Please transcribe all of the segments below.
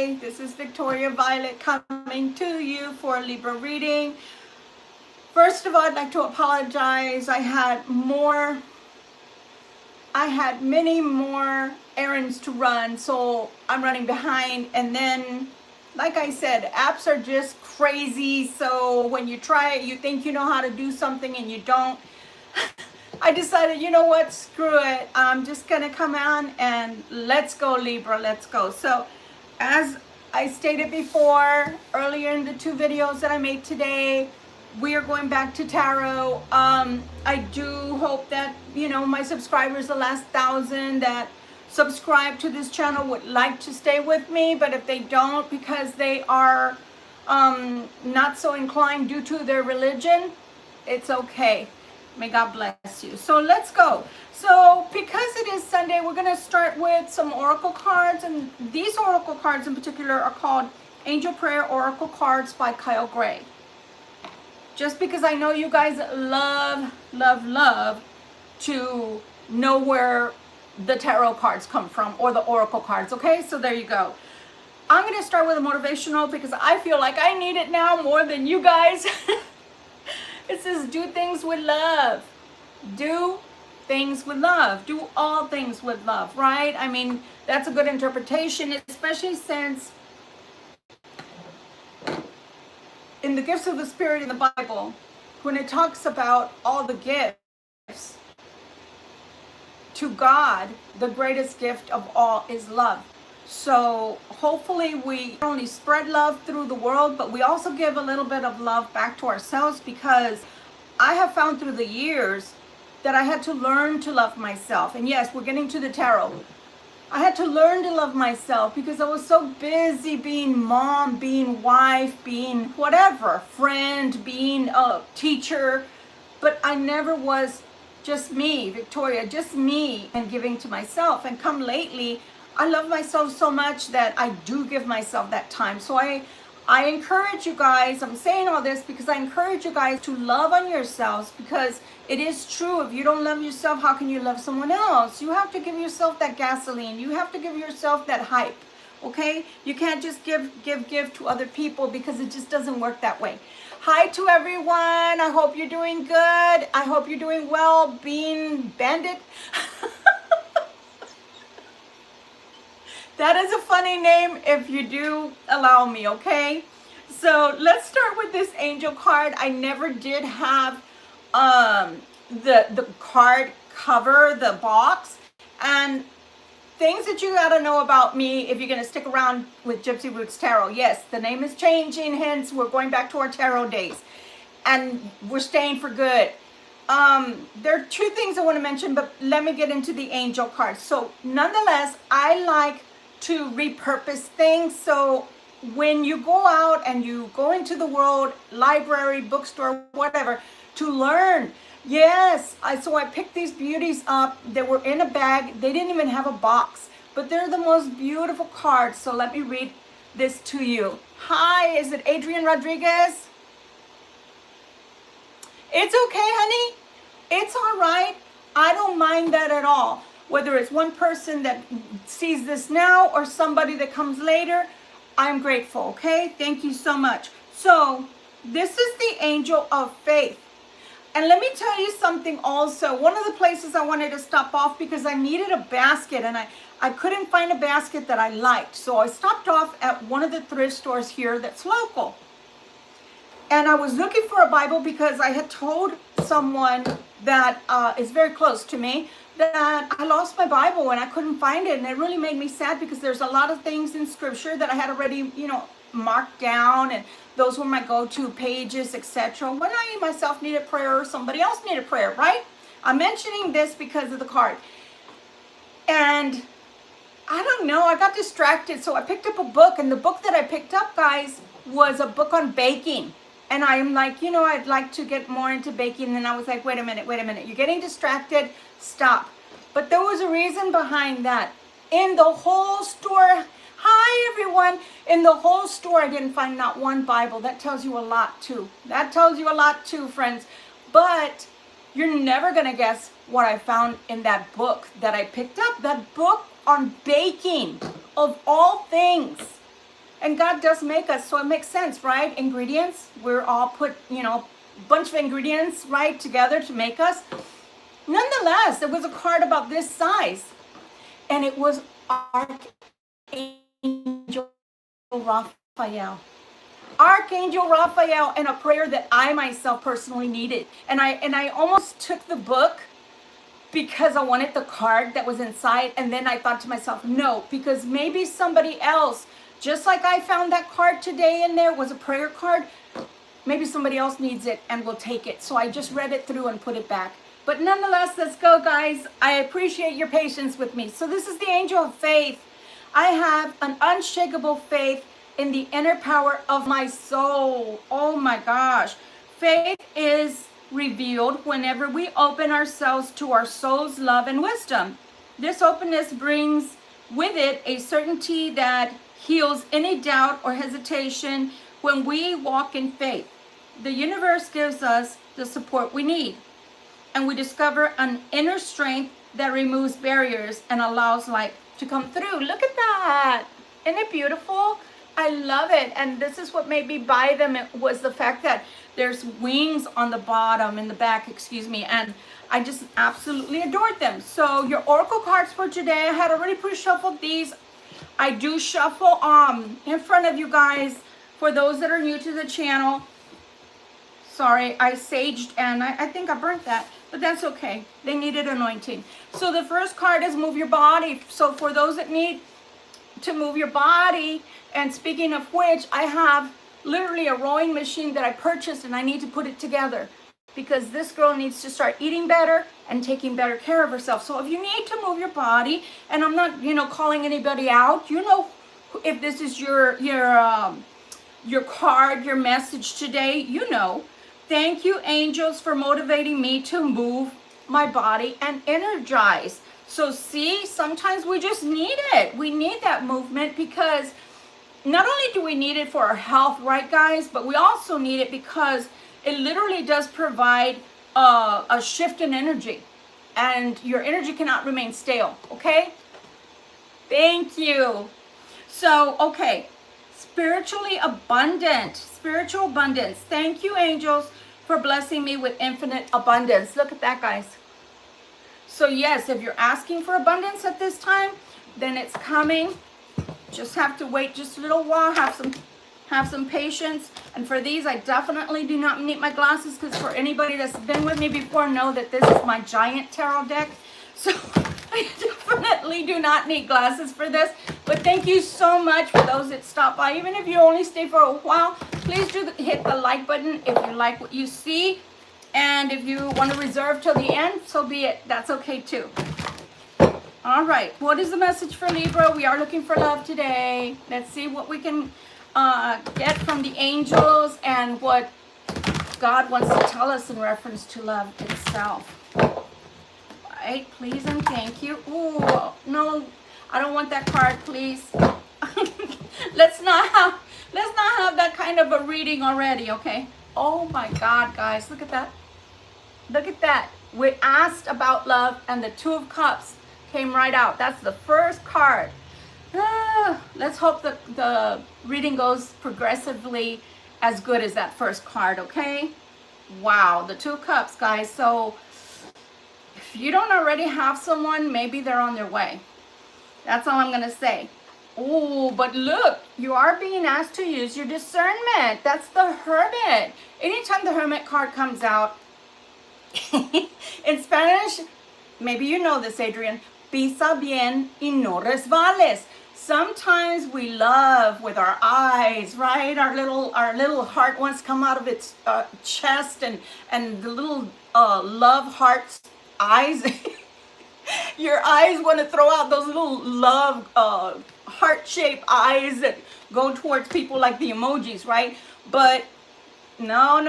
Hi, this is Victoria Violet coming to you for a Libra reading. First of all, I'd like to apologize. I had many more errands to run, so I'm running behind. And then, like I said, apps are just crazy. So when you try it, you think you know how to do something and you don't. I decided, you know what, screw it. I'm just going to come on and let's go, Libra, let's go. So as I stated before, earlier in the 2 videos that I made today, we are going back to tarot. I do hope that, you know, my subscribers, the last 1,000 that subscribe to this channel would like to stay with me. But if they don't, because they are not so inclined due to their religion, it's okay. May God bless you. So let's go. So because it is Sunday, we're going to start with some oracle cards. And these oracle cards in particular are called Angel Prayer Oracle Cards by Kyle Gray. Just because I know you guys love, love, love to know where the tarot cards come from or the oracle cards. Okay, so there you go. I'm going to start with a motivational because I feel like I need it now more than you guys. It says, do things with love. Do things with love. Do all things with love, right? I mean, that's a good interpretation, especially since in the gifts of the Spirit in the Bible, when it talks about all the gifts, to God, the greatest gift of all is love. So hopefully we not only spread love through the world, but we also give a little bit of love back to ourselves, because I have found through the years that I had to learn to love myself. And yes, we're getting to the tarot. I had to learn to love myself because I was so busy being mom, being wife, being whatever, friend, being a teacher. But I never was just me, Victoria, just me, and giving to myself. And come lately, I love myself so much that I do give myself that time. So I encourage you guys, I'm saying all this because I encourage you guys to love on yourselves, because it is true. If you don't love yourself, how can you love someone else? You have to give yourself that gasoline. You have to give yourself that hype, okay? You can't just give to other people, because it just doesn't work that way. Hi to everyone. I hope you're doing good. I hope you're doing well. Bean Bandit. That is a funny name if you do allow me, okay? So let's start with this angel card. I never did have the card cover, the box. And things that you gotta know about me if you're gonna stick around with Gypsy Roots Tarot. Yes, the name is changing, hence we're going back to our tarot days. And we're staying for good. There are 2 things I want to mention, but let me get into the angel cards. So nonetheless, I like to repurpose things. So when you go out and you go into the world, library, bookstore, whatever, to learn. Yes, so I picked these beauties up. They were in a bag. They didn't even have a box, but they're the most beautiful cards. So let me read this to you. Hi, is it Adrian Rodriguez? It's okay, honey. It's all right. I don't mind that at all. Whether it's one person that sees this now or somebody that comes later, I'm grateful, okay? Thank you so much. So this is the Angel of Faith. And let me tell you something also. One of the places I wanted to stop off because I needed a basket, and I couldn't find a basket that I liked. So I stopped off at one of the thrift stores here that's local. And I was looking for a Bible because I had told someone that is very close to me that I lost my Bible and I couldn't find it. And it really made me sad because there's a lot of things in scripture that I had already, you know, marked down, and those were my go-to pages, etc. When I myself needed prayer or somebody else needed prayer, right? I'm mentioning this because of the card. And I don't know, I got distracted. So I picked up a book, and the book that I picked up, guys, was a book on baking. And I'm like, you know, I'd like to get more into baking. And I was like, wait a minute. You're getting distracted. Stop. But there was a reason behind that. In the whole store, hi everyone. In the whole store, I didn't find not one Bible. That tells you a lot too. That tells you a lot too, friends. But you're never going to guess what I found in that book that I picked up. That book on baking, of all things. And God does make us, so it makes sense, right? Ingredients, we're all put, you know, bunch of ingredients, right, together to make us. Nonetheless, there was a card about this size, and it was Archangel Raphael. Archangel Raphael, and a prayer that I myself personally needed. And I almost took the book because I wanted the card that was inside, and then I thought to myself, no, because maybe somebody else, just like I found that card today in there was a prayer card, maybe somebody else needs it and will take it. So I just read it through and put it back. But nonetheless, let's go, guys. I appreciate your patience with me. So this is the angel of faith. I have an unshakable faith in the inner power of my soul. Oh my gosh. Faith is revealed whenever we open ourselves to our soul's love and wisdom. This openness brings with it a certainty that heals any doubt or hesitation when we walk in faith. The universe gives us the support we need, and we discover an inner strength that removes barriers and allows light to come through. Look at that. Isn't it beautiful? I love it. And this is what made me buy them. It was the fact that there's wings on the bottom, in the back, excuse me, and I just absolutely adored them. So your oracle cards for today, I had already pre-shuffled these. I do shuffle in front of you guys for those that are new to the channel. Sorry, I saged and I think I burnt that, but that's okay. They needed anointing. So the first card is move your body. So for those that need to move your body, and speaking of which, I have literally a rowing machine that I purchased, and I need to put it together because this girl needs to start eating better and taking better care of herself. So if you need to move your body, and I'm not, you know, calling anybody out, you know, if this is your card, your message today, you know. Thank you, angels, for motivating me to move my body and energize. So see, sometimes we just need it. We need that movement because not only do we need it for our health, right, guys, but we also need it because it literally does provide a shift in energy, and your energy cannot remain stale, okay? Thank you. So, okay, spiritually abundant, spiritual abundance. Thank you, angels, for blessing me with infinite abundance. Look at that, guys. So yes, if you're asking for abundance at this time, then it's coming. Just have to wait just a little while, have some patience. And for these, I definitely do not need my glasses, because for anybody that's been with me before know that this is my giant tarot deck. So I definitely do not need glasses for this. But thank you so much for those that stop by. Even if you only stay for a while, please do hit the like button if you like what you see. And if you want to reserve till the end, so be it. That's okay too. All right, what is the message for Libra? We are looking for love today. Let's see what we can get from the angels and what God wants to tell us in reference to love itself. Right, please and thank you. Ooh, no, I don't want that card, please. Let's not have that kind of a reading already, okay? Oh my God, guys, look at that. Look at that. We asked about love, and the Two of Cups came right out. That's the first card. Let's hope the reading goes progressively as good as that first card, okay? Wow, the Two of Cups, guys. So if you don't already have someone, maybe they're on their way. That's all I'm going to say. Oh, but look, you are being asked to use your discernment. That's the Hermit. Anytime the Hermit card comes out, in Spanish, maybe you know this, Adrian, pisa bien y no resbales. Sometimes we love with our eyes, right? Our little heart wants to come out of its chest, and the little love heart's eyes. Your eyes want to throw out those little love heart-shaped eyes that go towards people like the emojis, right? But no.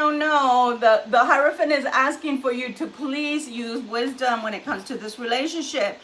The Hierophant is asking for you to please use wisdom when it comes to this relationship.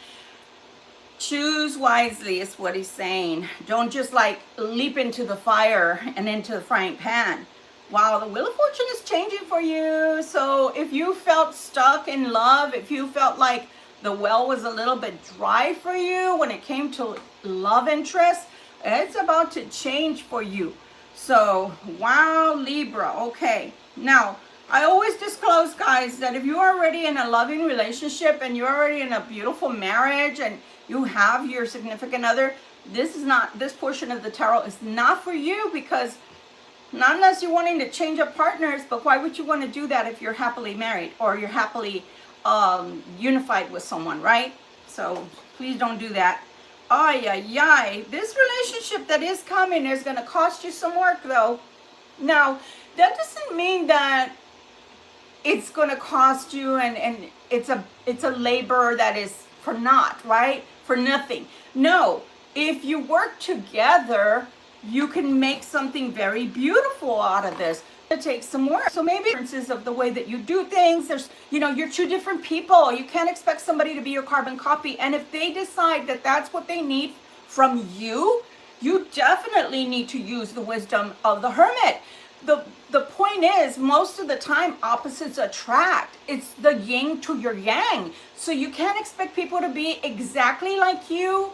Choose wisely is what he's saying. Don't just like leap into the fire and into the frying pan. Wow, the Wheel of Fortune is changing for you. So if you felt stuck in love, if you felt like the well was a little bit dry for you when it came to love interest, It's about to change for you. So, wow, Libra. Okay. Now, I always disclose, guys, that if you're already in a loving relationship and you're already in a beautiful marriage and you have your significant other, this portion of the tarot is not for you, because not unless you're wanting to change up partners, but why would you want to do that if you're happily married or you're happily unified with someone, right? So please don't do that. Ay, ay, ay. This relationship that is coming is going to cost you some work, though. Now, that doesn't mean that it's going to cost you and it's a labor that is for naught, right? For nothing. No, if you work together, you can make something very beautiful out of this. It takes some work. So maybe differences of the way that you do things. There's, you're two different people. You can't expect somebody to be your carbon copy. And if they decide that that's what they need from you, you definitely need to use the wisdom of the hermit. The point is, most of the time, opposites attract. It's the yin to your yang. So you can't expect people to be exactly like you.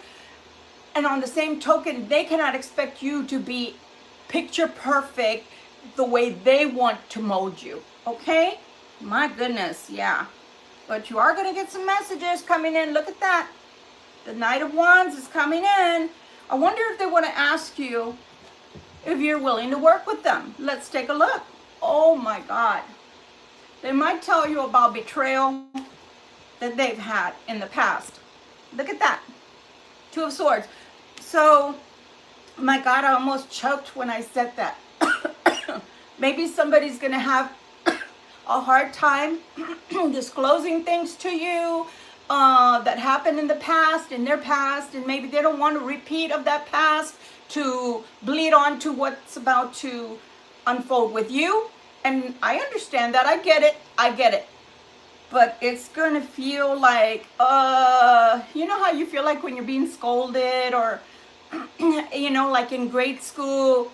And on the same token, they cannot expect you to be picture perfect the way they want to mold you. Okay? My goodness, yeah. But you are going to get some messages coming in. Look at that. The Knight of Wands is coming in. I wonder if they want to ask you if you're willing to work with them. Let's take a look. Oh my God. They might tell you about betrayal that they've had in the past. Look at that. Two of Swords. So, my God, I almost choked when I said that. Maybe somebody's going to have a hard time disclosing things to you that happened in the past, in their past, and maybe they don't want a repeat of that past to bleed on to what's about to unfold with you. And I understand that. I get it. But it's going to feel like, you know how you feel like when you're being scolded, or, like in grade school,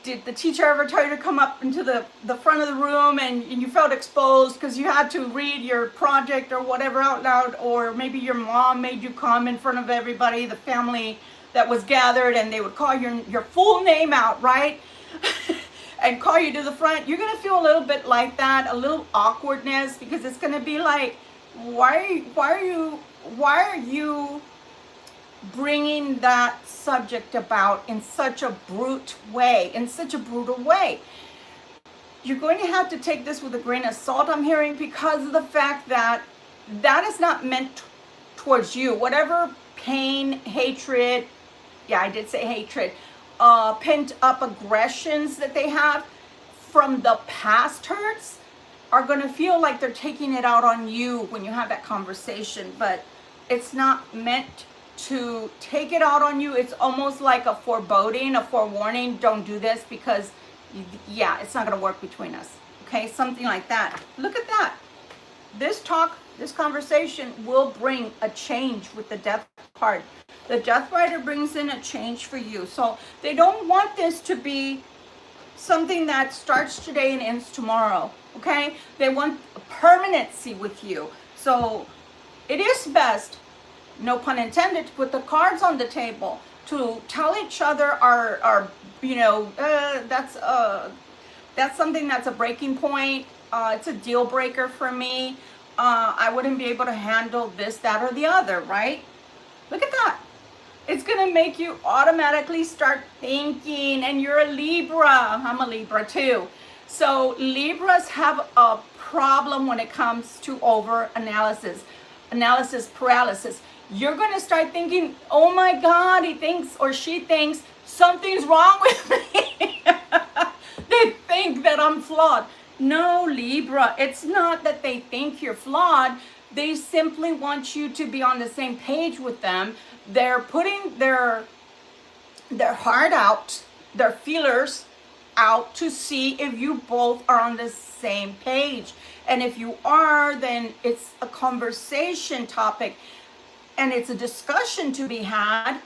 did the teacher ever tell you to come up into the front of the room and you felt exposed because you had to read your project or whatever out loud, or maybe your mom made you come in front of everybody, the family that was gathered, and they would call your full name out, right? And call you to the front. You're going to feel a little bit like that, a little awkwardness, because it's going to be like, why are you bringing that subject about in such a brutal way? You're going to have to take this with a grain of salt, I'm hearing, because of the fact that that is not meant towards you. Whatever pain, hatred, yeah, I did say hatred, pent up aggressions that they have from the past hurts are going to feel like they're taking it out on you when you have that conversation. But it's not meant to take it out on you. It's almost like a foreboding, a forewarning. Don't do this, because yeah, it's not going to work between us. Okay, something like that. Look at that. This conversation will bring a change with the Death card. The Death Rider brings in a change for you. So they don't want this to be something that starts today and ends tomorrow. Okay? They want a permanency with you. So it is best, no pun intended, to put the cards on the table, to tell each other that's something that's a breaking point. It's a deal breaker for me. I wouldn't be able to handle this, that, or the other, right? Look at that. It's going to make you automatically start thinking, and you're a Libra. I'm a Libra too. So Libras have a problem when it comes to over-analysis, analysis paralysis. You're going to start thinking, oh my God, he thinks or she thinks something's wrong with me. They think that I'm flawed. No, Libra, it's not that they think you're flawed. They simply want you to be on the same page with them. They're putting their heart out, their feelers out, to see if you both are on the same page. And if you are, then it's a conversation topic and it's a discussion to be had.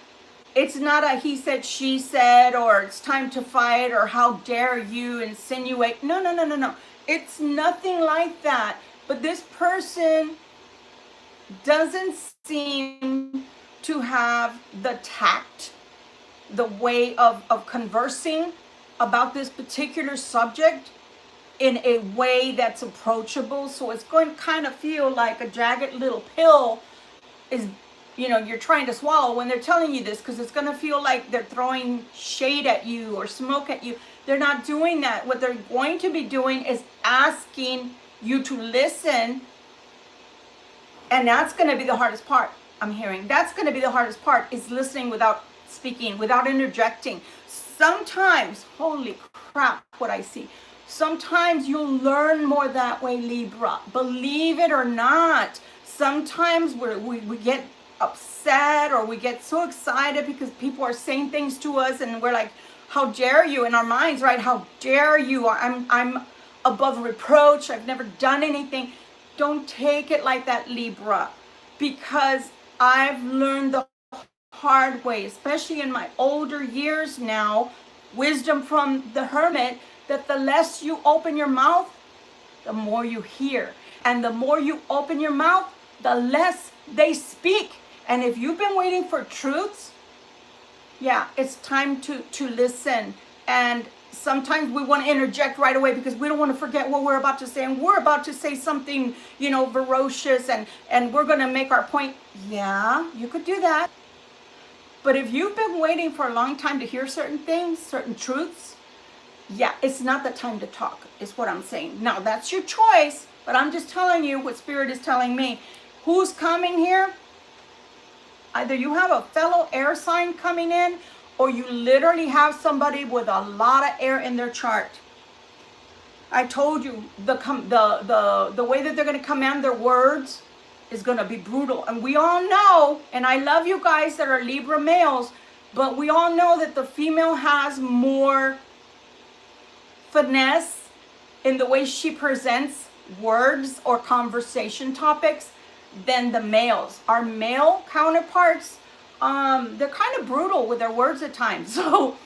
It's not a he said, she said, or it's time to fight, or how dare you insinuate. No. It's nothing like that. But this person doesn't seem to have the tact the way of conversing about this particular subject in a way that's approachable. So it's going to kind of feel like a jagged little pill is, you know, you're trying to swallow when they're telling you this, because it's going to feel like they're throwing shade at you or smoke at you. They're not doing that. What they're going to be doing is asking you to listen. And that's going to be the hardest part, I'm hearing. That's going to be the hardest part, is listening without speaking, without interjecting. Sometimes, holy crap, what I see. Sometimes you'll learn more that way, Libra. Believe it or not. Sometimes we get upset, or we get so excited because people are saying things to us, and we're like, how dare you, in our minds, right? How dare you? I'm above reproach. I've never done anything. Don't take it like that, Libra, because I've learned the hard way, especially in my older years now, wisdom from the hermit, that the less you open your mouth, the more you hear. And the more you open your mouth, the less they speak. And if you've been waiting for truths, yeah, it's time to listen. And sometimes we want to interject right away because we don't want to forget what we're about to say. And we're about to say something, you know, ferocious, and we're going to make our point. Yeah, you could do that. But if you've been waiting for a long time to hear certain things, certain truths, yeah, it's not the time to talk, is what I'm saying. Now, that's your choice, but I'm just telling you what Spirit is telling me. Who's coming here? Either you have a fellow air sign coming in, or you literally have somebody with a lot of air in their chart. I told you, the way that they're going to command their words is going to be brutal. And we all know, and I love you guys that are Libra males, but we all know that the female has more finesse in the way she presents words or conversation topics than the males. Our male counterparts, they're kind of brutal with their words at times. So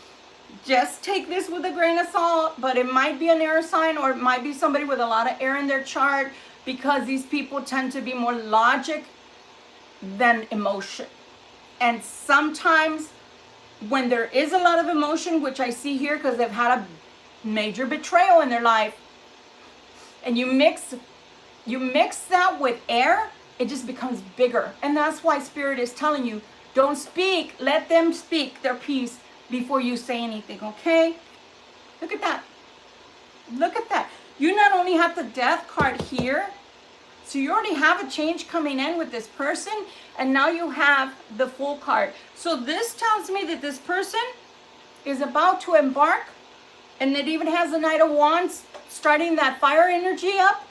just take this with a grain of salt, but it might be an air sign, or it might be somebody with a lot of air in their chart, because these people tend to be more logic than emotion. And sometimes when there is a lot of emotion, which I see here because they've had a major betrayal in their life, and you mix that with air, it just becomes bigger. And that's why Spirit is telling you, don't speak, let them speak their piece before you say anything, okay? Look at that. Look at that. You not only have the Death card here, so you already have a change coming in with this person, and now you have the Fool card. So this tells me that this person is about to embark, and it even has the Knight of Wands starting that fire energy up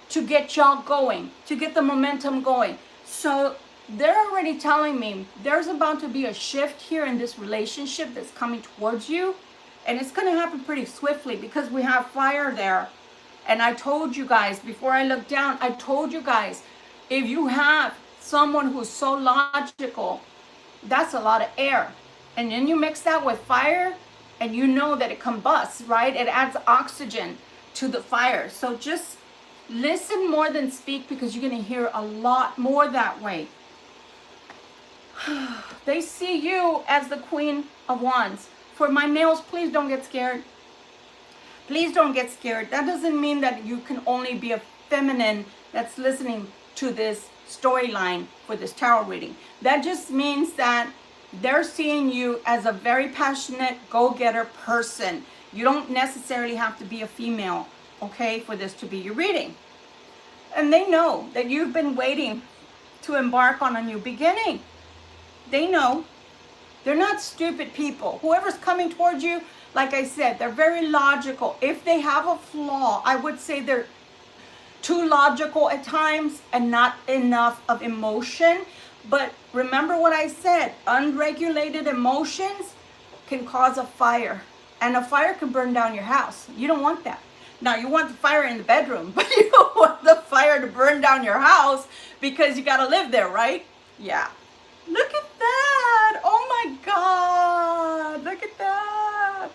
to get y'all going, to get the momentum going. So they're already telling me there's about to be a shift here in this relationship that's coming towards you, and it's going to happen pretty swiftly because we have fire there. And I told you guys, before I looked down, I told you guys, if you have someone who's so logical, that's a lot of air. And then you mix that with fire, and you know that it combusts, right? It adds oxygen to the fire. So just listen more than speak, because you're going to hear a lot more that way. They see you as the Queen of Wands. For my males, please don't get scared. Please don't get scared. That doesn't mean that you can only be a feminine that's listening to this storyline for this tarot reading. That just means that they're seeing you as a very passionate, go-getter person. You don't necessarily have to be a female, okay, for this to be your reading. And they know that you've been waiting to embark on a new beginning. They know. They're not stupid people. Whoever's coming towards you, like I said, they're very logical. If they have a flaw, I would say they're too logical at times and not enough of emotion. But remember what I said, unregulated emotions can cause a fire. And a fire can burn down your house. You don't want that. Now, you want the fire in the bedroom, but you don't want the fire to burn down your house because you got to live there, right? Yeah. Look at that. Oh my God. Look at that.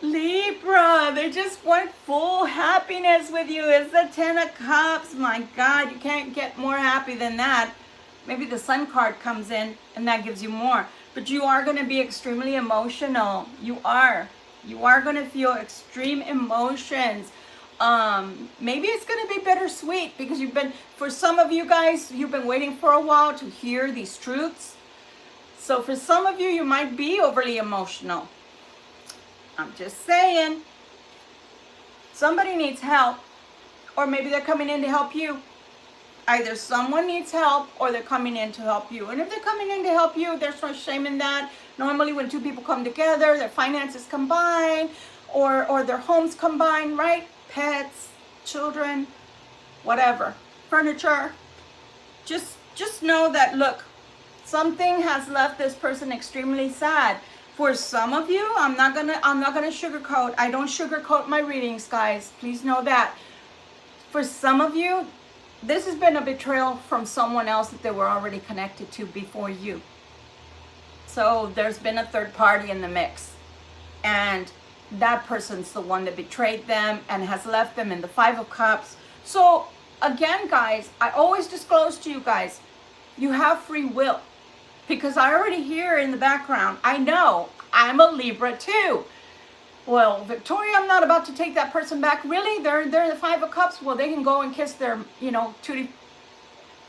Libra, they just want full happiness with you. It's the 10 of Cups. My God, you can't get more happy than that. Maybe the Sun card comes in and that gives you more. but you are going to be extremely emotional. You are going to feel extreme emotions. Maybe it's going to be bittersweet because for some of you guys, you've been waiting for a while to hear these truths. So for some of you, you might be overly emotional. I'm just saying, somebody needs help, or maybe they're coming in to help you. Either someone needs help or they're coming in to help you. And if they're coming in to help you, there's no shame in that. Normally when two people come together, their finances combine or their homes combine, right? Pets, children, whatever, furniture. Just know that, look, something has left this person extremely sad. For some of you, I'm not gonna sugarcoat. I don't sugarcoat my readings, guys. Please know that. For some of you, this has been a betrayal from someone else that they were already connected to before you. So there's been a third party in the mix. And that person's the one that betrayed them and has left them in the Five of Cups. So again, guys, I always disclose to you guys, you have free will. Because I already hear in the background, I know, I'm a Libra too. Well, Victoria, I'm not about to take that person back. Really? They're the Five of Cups? Well, they can go and kiss their, tutti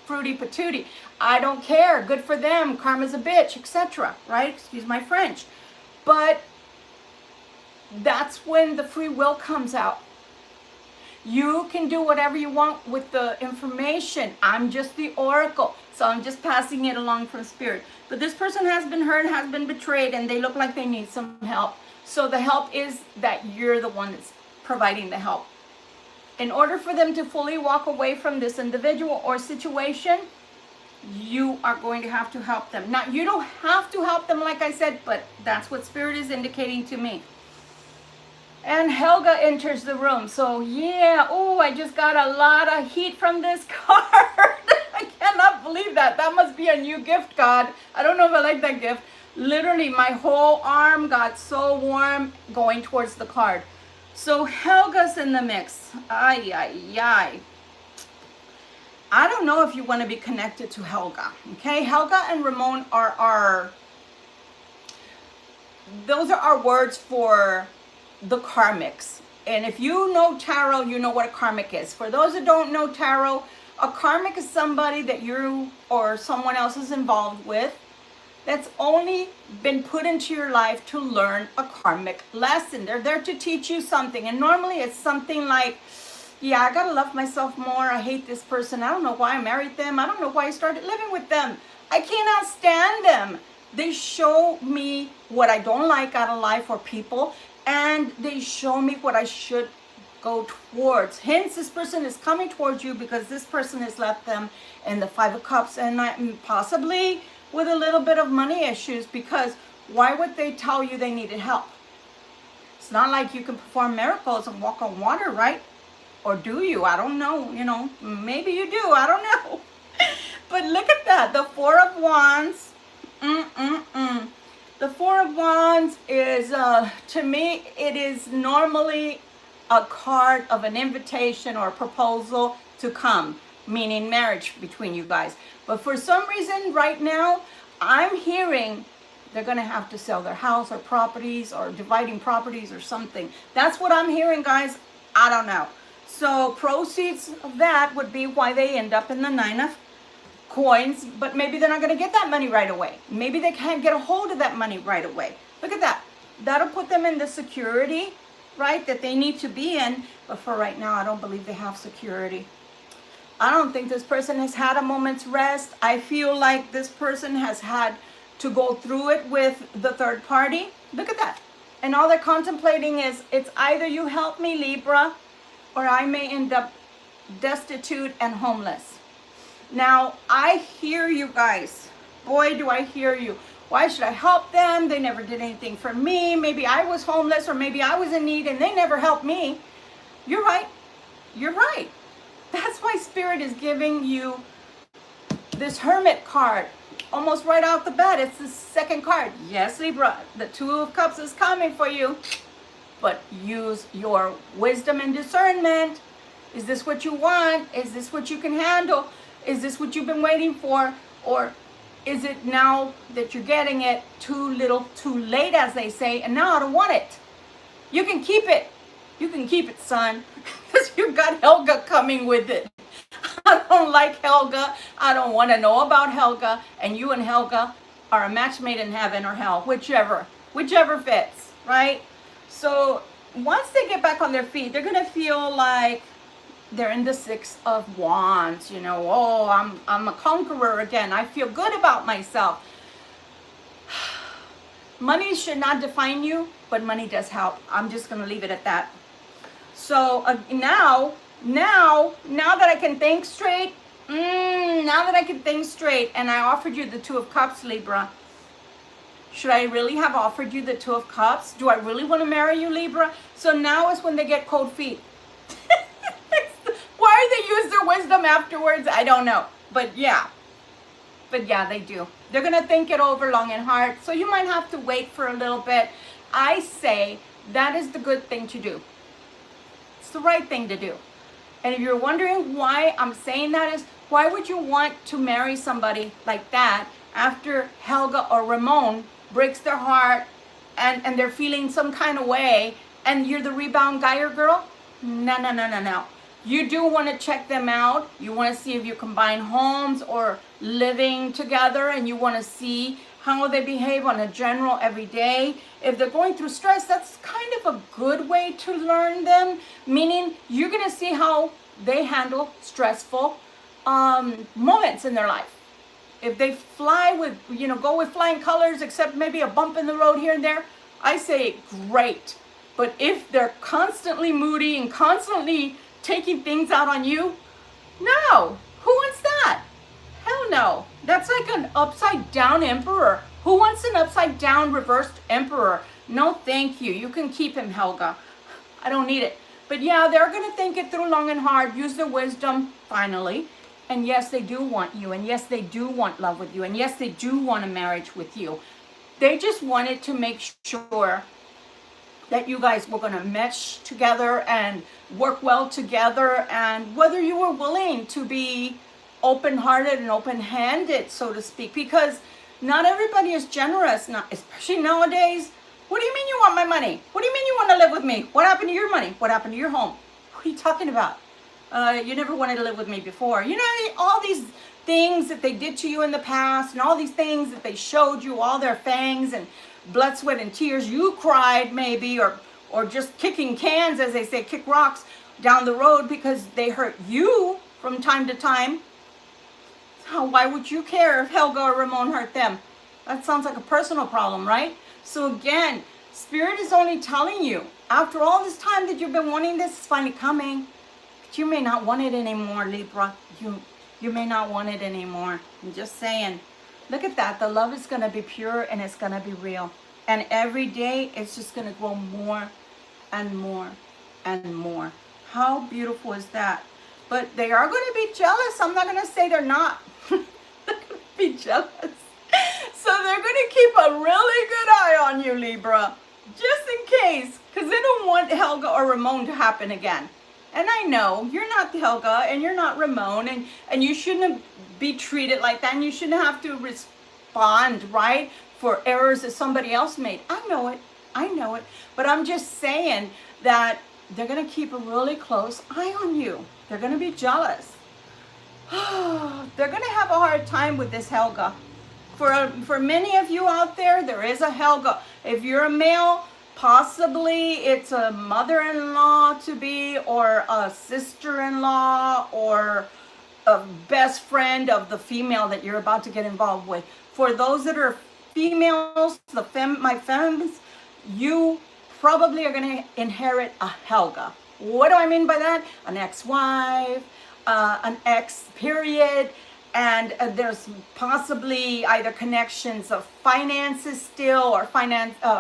fruity patootie. I don't care. Good for them. Karma's a bitch, etc. Right? Excuse my French. But that's when the free will comes out. You can do whatever you want with the information. I'm just the oracle. So I'm just passing it along from spirit. But this person has been hurt, has been betrayed, and they look like they need some help. So the help is that you're the one that's providing the help. In order for them to fully walk away from this individual or situation, you are going to have to help them. Now, you don't have to help them, like I said, but that's what Spirit is indicating to me. And Helga enters the room. So, yeah, oh, I just got a lot of heat from this card. I cannot believe that. That must be a new gift, God. I don't know if I like that gift. Literally, my whole arm got so warm going towards the card. So Helga's in the mix. Ay, ay, ay. I don't know if you want to be connected to Helga. Okay, Helga and Ramon those are our words for the karmics. And if you know tarot, you know what a karmic is. For those that don't know tarot, a karmic is somebody that you or someone else is involved with that's only been put into your life to learn a karmic lesson. They're there to teach you something. And normally it's something like, yeah, I gotta love myself more. I hate this person. I don't know why I married them. I don't know why I started living with them. I cannot stand them. They show me what I don't like out of life or people, and they show me what I should go towards. Hence, this person is coming towards you because this person has left them in the Five of Cups and possibly with a little bit of money issues, because why would they tell you they needed help? It's not like you can perform miracles and walk on water, right? Or do you? I don't know. Maybe you do. I don't know. But look at that. The Four of Wands. The Four of Wands is, to me, it is normally a card of an invitation or a proposal to come, meaning marriage between you guys. But for some reason right now, I'm hearing they're going to have to sell their house or properties or dividing properties or something. That's what I'm hearing, guys. I don't know. So proceeds of that would be why they end up in the Nine of Coins, but maybe they're not going to get that money right away. Maybe they can't get a hold of that money right away. Look at that. That'll put them in the security, right, that they need to be in. But for right now, I don't believe they have security. I don't think this person has had a moment's rest. I feel like this person has had to go through it with the third party. Look at that. And all they're contemplating is, it's either you help me, Libra, or I may end up destitute and homeless. Now, I hear you guys. Boy, do I hear you. Why should I help them? They never did anything for me. Maybe I was homeless, or maybe I was in need and they never helped me. You're right. You're right. That's why Spirit is giving you this Hermit card. Almost right out the bat. It's the second card. Yes, Libra, the Two of Cups is coming for you. But use your wisdom and discernment. Is this what you want? Is this what you can handle? Is this what you've been waiting for? Or is it now that you're getting it too little, too late, as they say, and now I don't want it? You can keep it. You can keep it, son, because you got Helga coming with it. I don't like Helga. I don't want to know about Helga. And you and Helga are a match made in heaven or hell, whichever fits, right? So once they get back on their feet, they're going to feel like they're in the Six of Wands, you know. Oh, I'm a conqueror again. I feel good about myself. Money should not define you, but money does help. I'm just going to leave it at that. So now that I can think straight, and I offered you the Two of Cups, Libra. Should I really have offered you the Two of Cups? Do I really want to marry you, Libra? So now is when they get cold feet. Why they use their wisdom afterwards, I don't know. But yeah, they do. They're going to think it over long and hard. So you might have to wait for a little bit. I say that is the good thing to do. It's the right thing to do. And if you're wondering why I'm saying that is, why would you want to marry somebody like that after Helga or Ramon breaks their heart and they're feeling some kind of way and you're the rebound guy or girl? No. You do want to check them out. You want to see if you combine homes or living together, and you want to see how they behave on a general everyday. If they're going through stress, that's kind of a good way to learn them, meaning you're going to see how they handle stressful moments in their life. If they fly with, go with flying colors, except maybe a bump in the road here and there, I say great. But if they're constantly moody and constantly taking things out on you, no. Who wants that? Hell no. That's like an upside down emperor. Who wants an upside down reversed emperor? No, thank you. You can keep him, Helga. I don't need it. But yeah, they're going to think it through long and hard, use their wisdom, finally. And yes, they do want you. And yes, they do want love with you. And yes, they do want a marriage with you. They just wanted to make sure that you guys were going to mesh together and work well together, and whether you were willing to be open-hearted and open-handed, so to speak, because not everybody is generous, especially nowadays. What do you mean you want my money? What do you mean you want to live with me? What happened to your money? What happened to your home? What are you talking about? You never wanted to live with me before. All these things that they did to you in the past, and all these things that they showed you, all their fangs and blood, sweat, and tears. You cried maybe, or just kicking cans, as they say, kick rocks down the road because they hurt you from time to time. Why would you care if Helga or Ramon hurt them? That sounds like a personal problem, right? So again, Spirit is only telling you, after all this time that you've been wanting this, it's finally coming. But you may not want it anymore, Libra. You may not want it anymore. I'm just saying. Look at that. The love is going to be pure and it's going to be real. And every day it's just going to grow more and more and more. How beautiful is that? But they are going to be jealous. I'm not going to say they're not. They're going to be jealous. So they're going to keep a really good eye on you, Libra. Just in case. Because they don't want Helga or Ramon to happen again. And I know you're not Helga and you're not Ramon, and you shouldn't be treated like that, and you shouldn't have to respond, right, for errors that somebody else made. I know it. But I'm just saying that they're going to keep a really close eye on you. They're going to be jealous. They're going to have a hard time with this Helga. For many of you out there is a Helga. If you're a male, possibly it's a mother-in-law to be, or a sister-in-law, or a best friend of the female that you're about to get involved with. For those that are females, my femmes, you probably are going to inherit a Helga. What do I mean by that? An ex-wife, an ex period, and there's possibly either connections of finances still,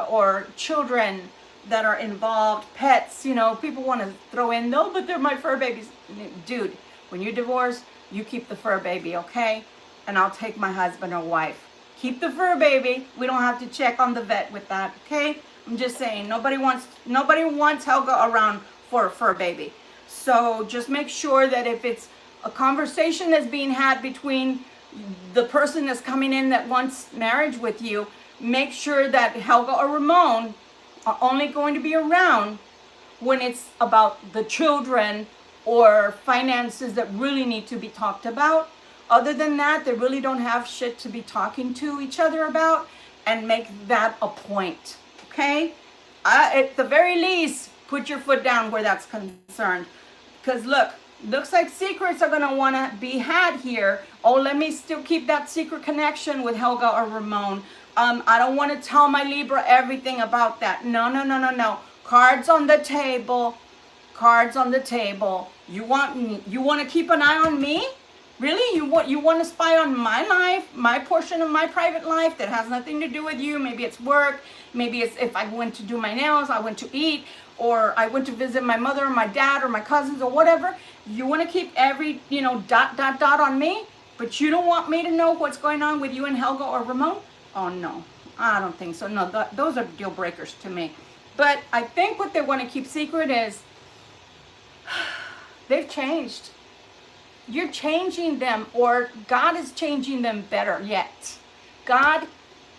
or children that are involved, pets. People want to throw in, no, but they're my fur babies. Dude, when you divorce, you keep the fur baby, okay? And I'll take my husband or wife. Keep the fur baby. We don't have to check on the vet with that, okay? I'm just saying, nobody wants Helga around for a fur baby. So just make sure that if it's a conversation that's being had between the person that's coming in that wants marriage with you, make sure that Helga or Ramon are only going to be around when it's about the children or finances that really need to be talked about. Other than that, they really don't have shit to be talking to each other about, and make that a point, okay? At the very least, put your foot down where that's concerned. Because look, looks like secrets are gonna wanna be had here. Oh, let me still keep that secret connection with Helga or Ramon. I don't wanna tell my Libra everything about that. No, no, no, no, no. Cards on the table, cards on the table. You want to keep an eye on me? Really? You want to spy on my life, my portion of my private life that has nothing to do with you? Maybe it's work, maybe it's if I went to do my nails, I went to eat, or I went to visit my mother or my dad or my cousins or whatever. You want to keep every, dot on me, but you don't want me to know what's going on with you and Helga or Ramon? Oh no, I don't think so. No, those are deal breakers to me. But I think what they want to keep secret is they've changed. You're changing them, or God is changing them better yet. God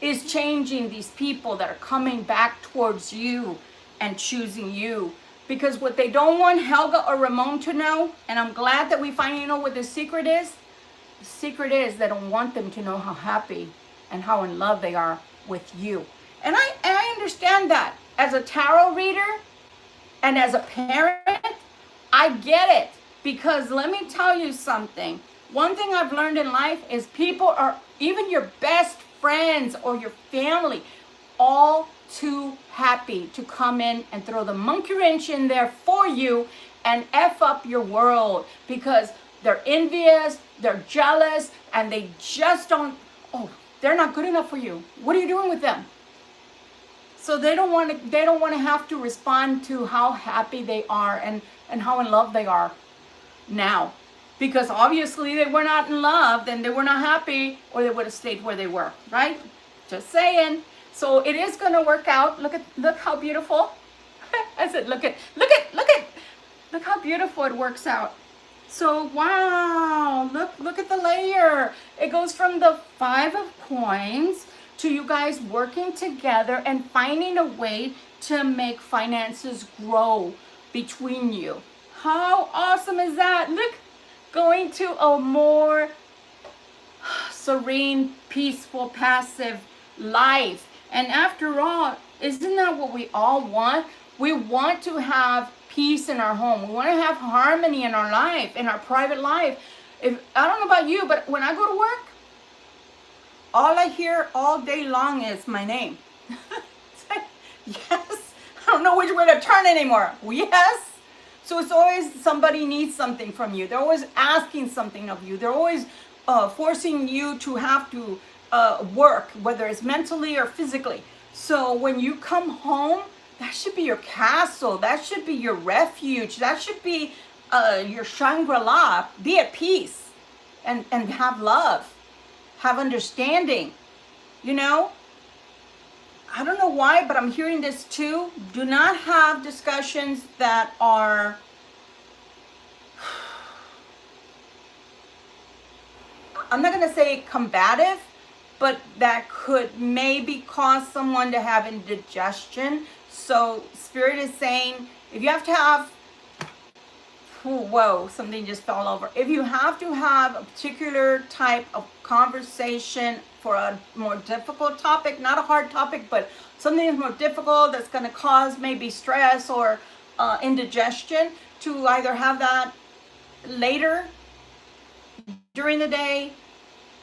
is changing these people that are coming back towards you and choosing you. Because what they don't want Helga or Ramon to know, and I'm glad that we finally know what the secret is they don't want them to know how happy and how in love they are with you. And I understand that. As a tarot reader and as a parent, I get it. Because let me tell you something. One thing I've learned in life is people are, even your best friends or your family, all too happy to come in and throw the monkey wrench in there for you and F up your world. Because they're envious, they're jealous, and they just don't, they're not good enough for you. What are you doing with them? So they don't want to have to respond to how happy they are and how in love they are now. Because obviously they were not in love, then they were not happy, or they would have stayed where they were, right? Just saying. So it is going to work out. Look how beautiful. I said, look how beautiful it works out. So wow, look at the layer. It goes from the 5 of coins to you guys working together and finding a way to make finances grow between you. How awesome is that? Look, going to a more serene, peaceful, passive life. And after all, isn't that what we all want? We want to have peace in our home. We want to have harmony in our life, in our private life. I don't know about you, but when I go to work, all I hear all day long is my name. Yes. I don't know which way to turn anymore. Yes. So it's always somebody needs something from you. They're always asking something of you. They're always forcing you to have to work, whether it's mentally or physically. So when you come home, that should be your castle. That should be your refuge. That should be your Shangri-La. Be at peace and have love. Have understanding. I don't know why, but I'm hearing this too. Do not have discussions that are I'm not going to say combative, but that could maybe cause someone to have indigestion. So Spirit is saying, if you have to have, whoa, something just fell over. If you have to have a particular type of conversation for a more difficult topic, not a hard topic, but something that's more difficult that's going to cause maybe stress or indigestion, to either have that later during the day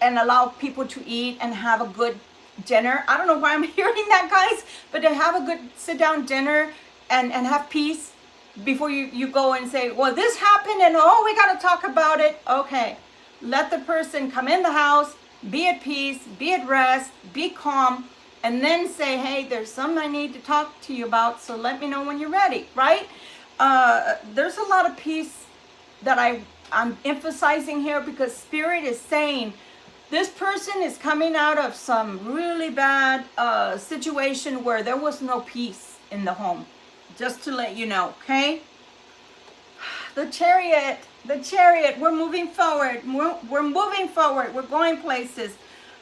and allow people to eat and have a good dinner. I don't know why I'm hearing that, guys, but to have a good sit-down dinner and have peace before you go and say, well, this happened and we got to talk about it. Okay, let the person come in the house, be at peace, be at rest, be calm, and then say, hey, there's something I need to talk to you about, so let me know when you're ready, right? There's a lot of peace that I'm emphasizing here, because Spirit is saying this person is coming out of some really bad situation where there was no peace in the home. Just to let you know, okay? The chariot, the chariot. We're moving forward. We're moving forward. We're going places.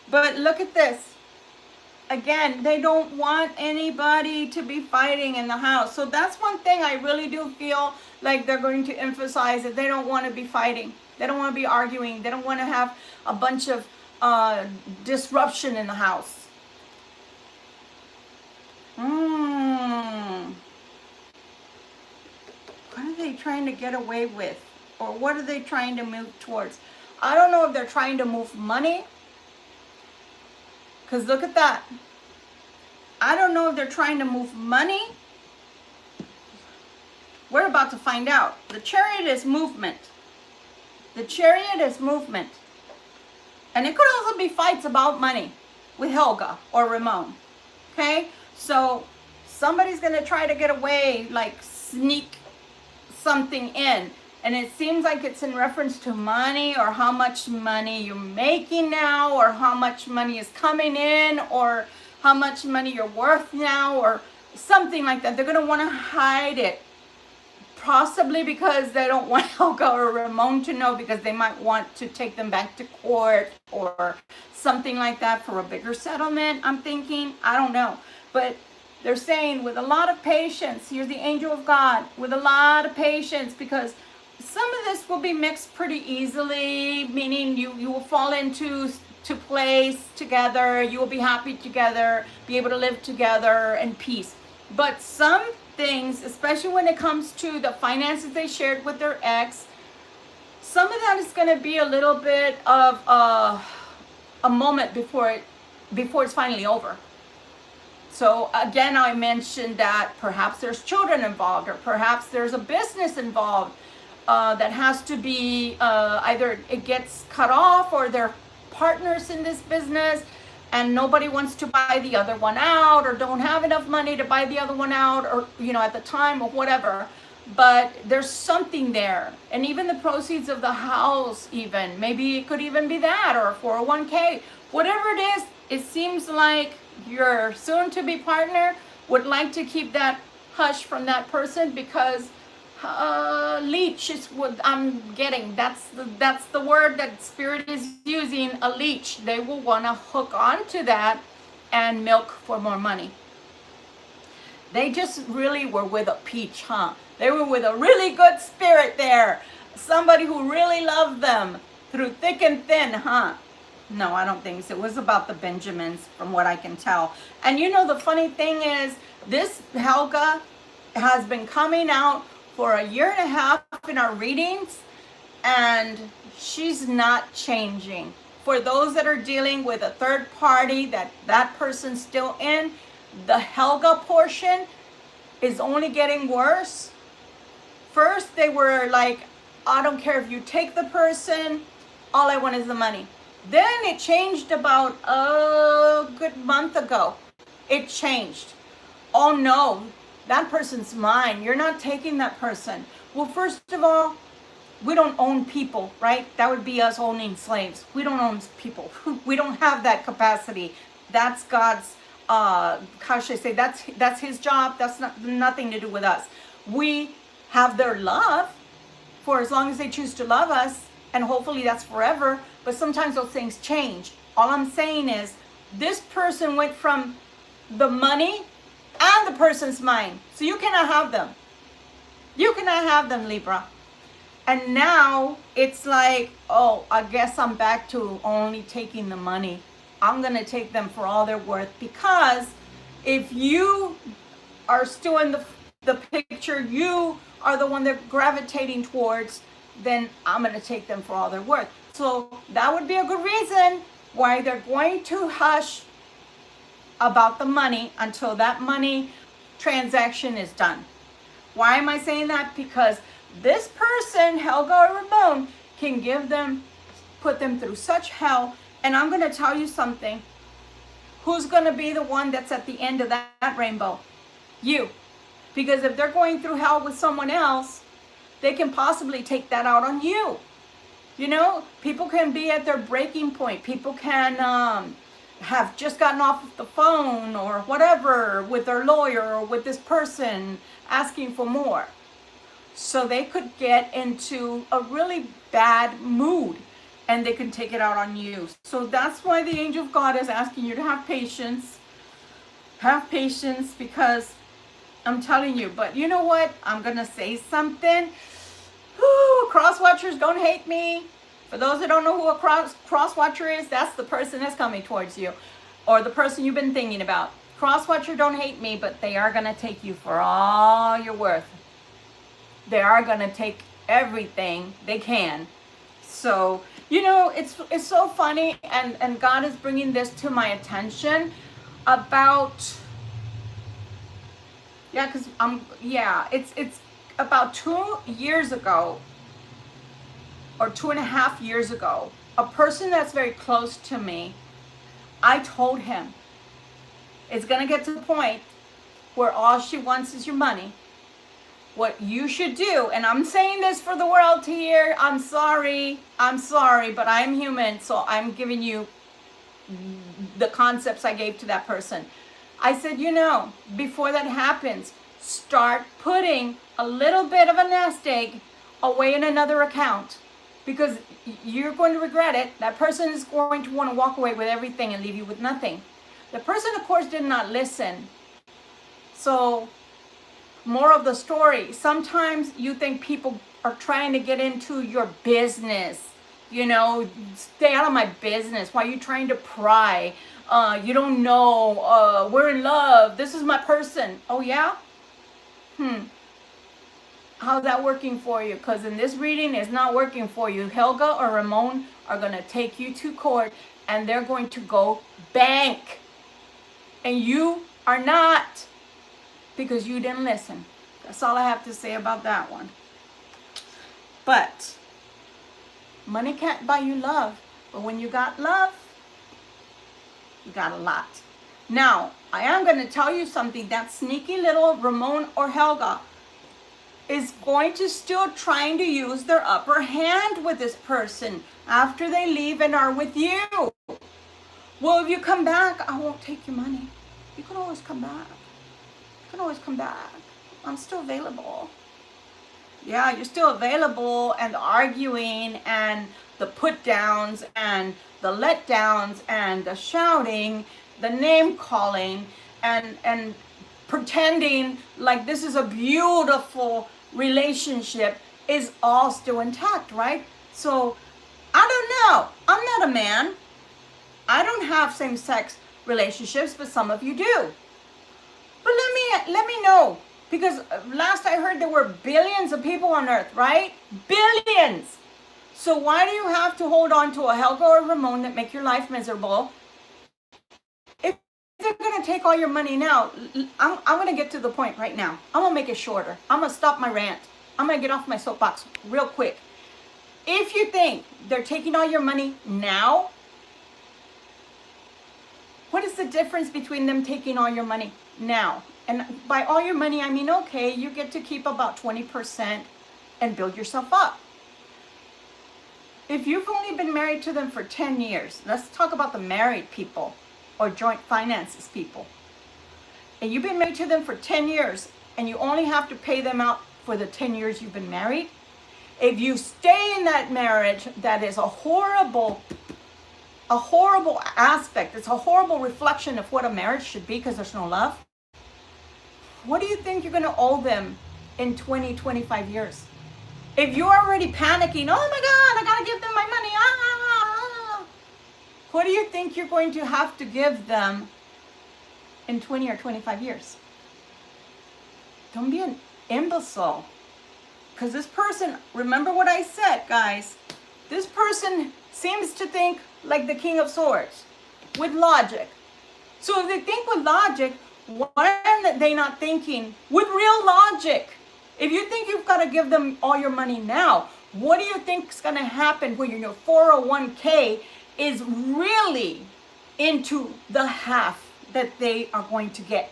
But look at this. Again, they don't want anybody to be fighting in the house. So that's one thing I really do feel like they're going to emphasize, that they don't want to be fighting. They don't want to be arguing. They don't want to have a bunch of disruption in the house. What are they trying to get away with? Or what are they trying to move towards? I don't know if they're trying to move money. Because look at that. I don't know if they're trying to move money. We're about to find out. The chariot is movement. The chariot is movement. And it could also be fights about money with Helga or Ramon. Okay? So somebody's going to try to get away, like sneak something in. And it seems like it's in reference to money, or how much money you're making now, or how much money is coming in, or how much money you're worth now, or something like that. They're going to want to hide it. Possibly because they don't want Helga or Ramon to know, because they might want to take them back to court or something like that for a bigger settlement, I'm thinking. I don't know. But they're saying with a lot of patience, here's the angel of God, with a lot of patience, because some of this will be mixed pretty easily, meaning you will fall into place together, you will be happy together, be able to live together in peace. But some things, especially when it comes to the finances they shared with their ex, some of that is going to be a little bit of a moment before it's finally over. So again, I mentioned that perhaps there's children involved, or perhaps there's a business involved that has to be either it gets cut off, or they're partners in this business and nobody wants to buy the other one out, or don't have enough money to buy the other one out, or at the time, or whatever. But there's something there. And even the proceeds of the house, even maybe it could even be that, or a 401k, whatever it is. It seems like your soon-to-be partner would like to keep that hush from that person, because leech is what I'm getting. That's the word that Spirit is using, a leech. They will want to hook onto that and milk for more money. They just really were with a peach, huh? They were with a really good spirit there. Somebody who really loved them through thick and thin, huh? No, I don't think so. It was about the Benjamins, from what I can tell. And the funny thing is, this Helga has been coming out for a year and a half in our readings, and she's not changing. For those that are dealing with a third party that person's still in, the Helga portion is only getting worse. First, they were like, I don't care if you take the person, all I want is the money. Then it changed about a good month ago. It changed. Oh no, that person's mine. You're not taking that person. Well, first of all, we don't own people, right? That would be us owning slaves. We don't own people. We don't have that capacity. That's God's, how should I say, that's his job. That's nothing to do with us. We have their love for as long as they choose to love us, and hopefully that's forever. But sometimes those things change. All I'm saying is, this person went from the money and the person's mine. So you cannot have them. You cannot have them, Libra. And now it's like, oh, I guess I'm back to only taking the money. I'm going to take them for all they're worth. Because if you are still in the picture, you are the one they're gravitating towards, then I'm going to take them for all they're worth. So that would be a good reason why they're going to hush about the money until that money transaction is done. Why am I saying that? Because this person, Helga or Ramon, can put them through such hell. And I'm going to tell you something. Who's going to be the one that's at the end of that rainbow? You. Because if they're going through hell with someone else, they can possibly take that out on you. People can be at their breaking point. People can have just gotten off the phone or whatever with their lawyer or with this person asking for more. so they could get into a really bad mood and they can take it out on you. So that's why the angel of God is asking you to have patience. Have patience, because I'm telling you. But you know what? I'm going to say something. Cross watchers, don't hate me. For those that don't know who a cross watcher is, that's the person that's coming towards you, or the person you've been thinking about. Cross watcher, don't hate me, but they are going to take you for all you're worth. They are going to take everything they can. So, you know, it's so funny, and God is bringing this to my attention about, it's about 2 years ago, or 2.5 years ago, a person that's very close to me, I told him, it's going to get to the point where all she wants is your money. What you should do, and I'm saying this for the world to hear, I'm sorry, but I'm human, so I'm giving you the concepts I gave to that person. I said, you know, before that happens, start putting a little bit of a nest egg away in another account, because you're going to regret it. That person is going to want to walk away with everything and leave you with nothing. The person, of course, did not listen. So, more of the story, sometimes you think people are trying to get into your business. You know, stay out of my business. Why are you trying to pry? You don't know. We're in love. This is my person. Oh, yeah? How's that working for you? Because in this reading, it's not working for you. Helga or Ramon are going to take you to court, and they're going to go bank. And you are not, because you didn't listen. That's all I have to say about that one. But money can't buy you love. But when you got love, you got a lot. Now, I am going to tell you something. That sneaky little Ramon or Helga is going to still trying to use their upper hand with this person after they leave and are with you. Well, if you come back, I won't take your money. You can always come back. You can always come back. I'm still available. Yeah, you're still available, and the arguing and the put downs and the letdowns and the shouting, the name calling, and pretending like this is a beautiful relationship is all still intact, right? So I don't know. I'm not a man. I don't have same-sex relationships, but some of you do. But let me know, because last I heard there were billions of people on earth, right? Billions. So why do you have to hold on to a Helga or Ramon that make your life miserable? If they're going to take all your money now, I'm going to get to the point right now. I'm going to make it shorter. I'm going to stop my rant. I'm going to get off my soapbox real quick. If you think they're taking all your money now, what is the difference between them taking all your money now? And by all your money, I mean, okay, you get to keep about 20% and build yourself up. If you've only been married to them for 10 years, let's talk about the married people or joint finances people. And you've been married to them for 10 years and you only have to pay them out for the 10 years you've been married. If you stay in that marriage, that is a horrible aspect. It's a horrible reflection of what a marriage should be, because there's no love. What do you think you're going to owe them in 20, 25 years? If you're already panicking, oh my God, I got to give them my money. What do you think you're going to have to give them in 20 or 25 years? Don't be an imbecile. Because this person, remember what I said, guys. This person seems to think like the King of Swords, with logic. So if they think with logic, why are they not thinking with real logic? If you think you've got to give them all your money now, what do you think is going to happen when your 401k is really into the half that they are going to get,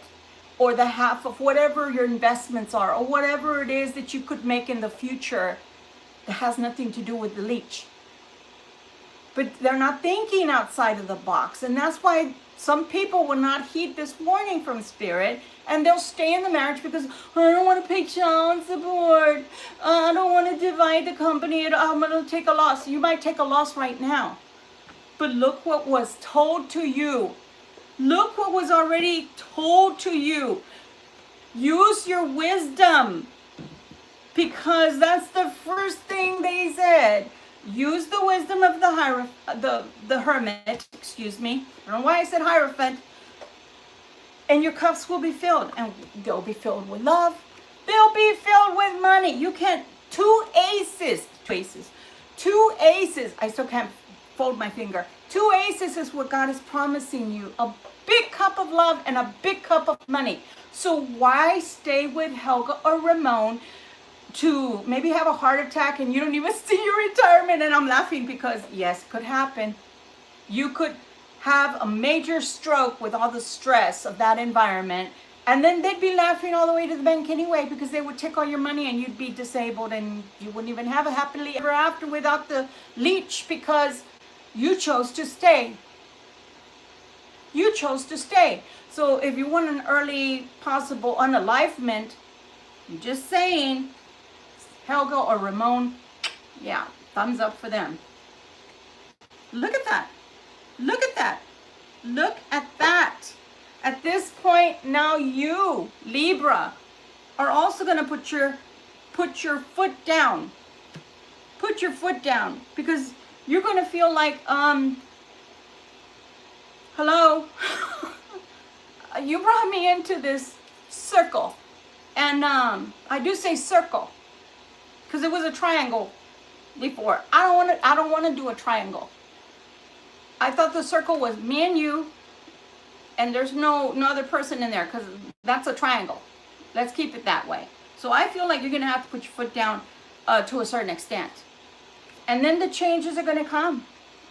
or the half of whatever your investments are, or whatever it is that you could make in the future that has nothing to do with the leech? But they're not thinking outside of the box, and that's why Some people will not heed this warning from Spirit, and they'll stay in the marriage because I don't want to pay child support. I don't want to divide the company. I'm going to take a loss. You might take a loss right now. But look what was told to you. Look what was already told to you. Use your wisdom, because that's the first thing they said. Use the wisdom of the hermit, excuse me. I don't know why I said Hierophant. And your cups will be filled. And they'll be filled with love. They'll be filled with money. You can't, two aces. I still can't fold my finger. 2 aces is what God is promising you. A big cup of love and a big cup of money. So why stay with Helga or Ramon to maybe have a heart attack and you don't even see your retirement? And I'm laughing because yes, it could happen. You could have a major stroke with all the stress of that environment, and then they'd be laughing all the way to the bank anyway, because they would take all your money and you'd be disabled and you wouldn't even have a happily ever after without the leech, because you chose to stay. You chose to stay. So if you want an early possible unalivement, I'm just saying, Helga or Ramon, yeah, thumbs up for them. Look at that. Look at that. Look at that. At this point, now you, Libra, are also going to put your foot down. Put your foot down, because you're going to feel like, hello, you brought me into this circle. And I do say circle because it was a triangle before. I don't want to do a triangle. I thought the circle was me and you, and there's no other person in there, because that's a triangle. Let's keep it that way. So I feel like you're going to have to put your foot down to a certain extent. And then the changes are going to come.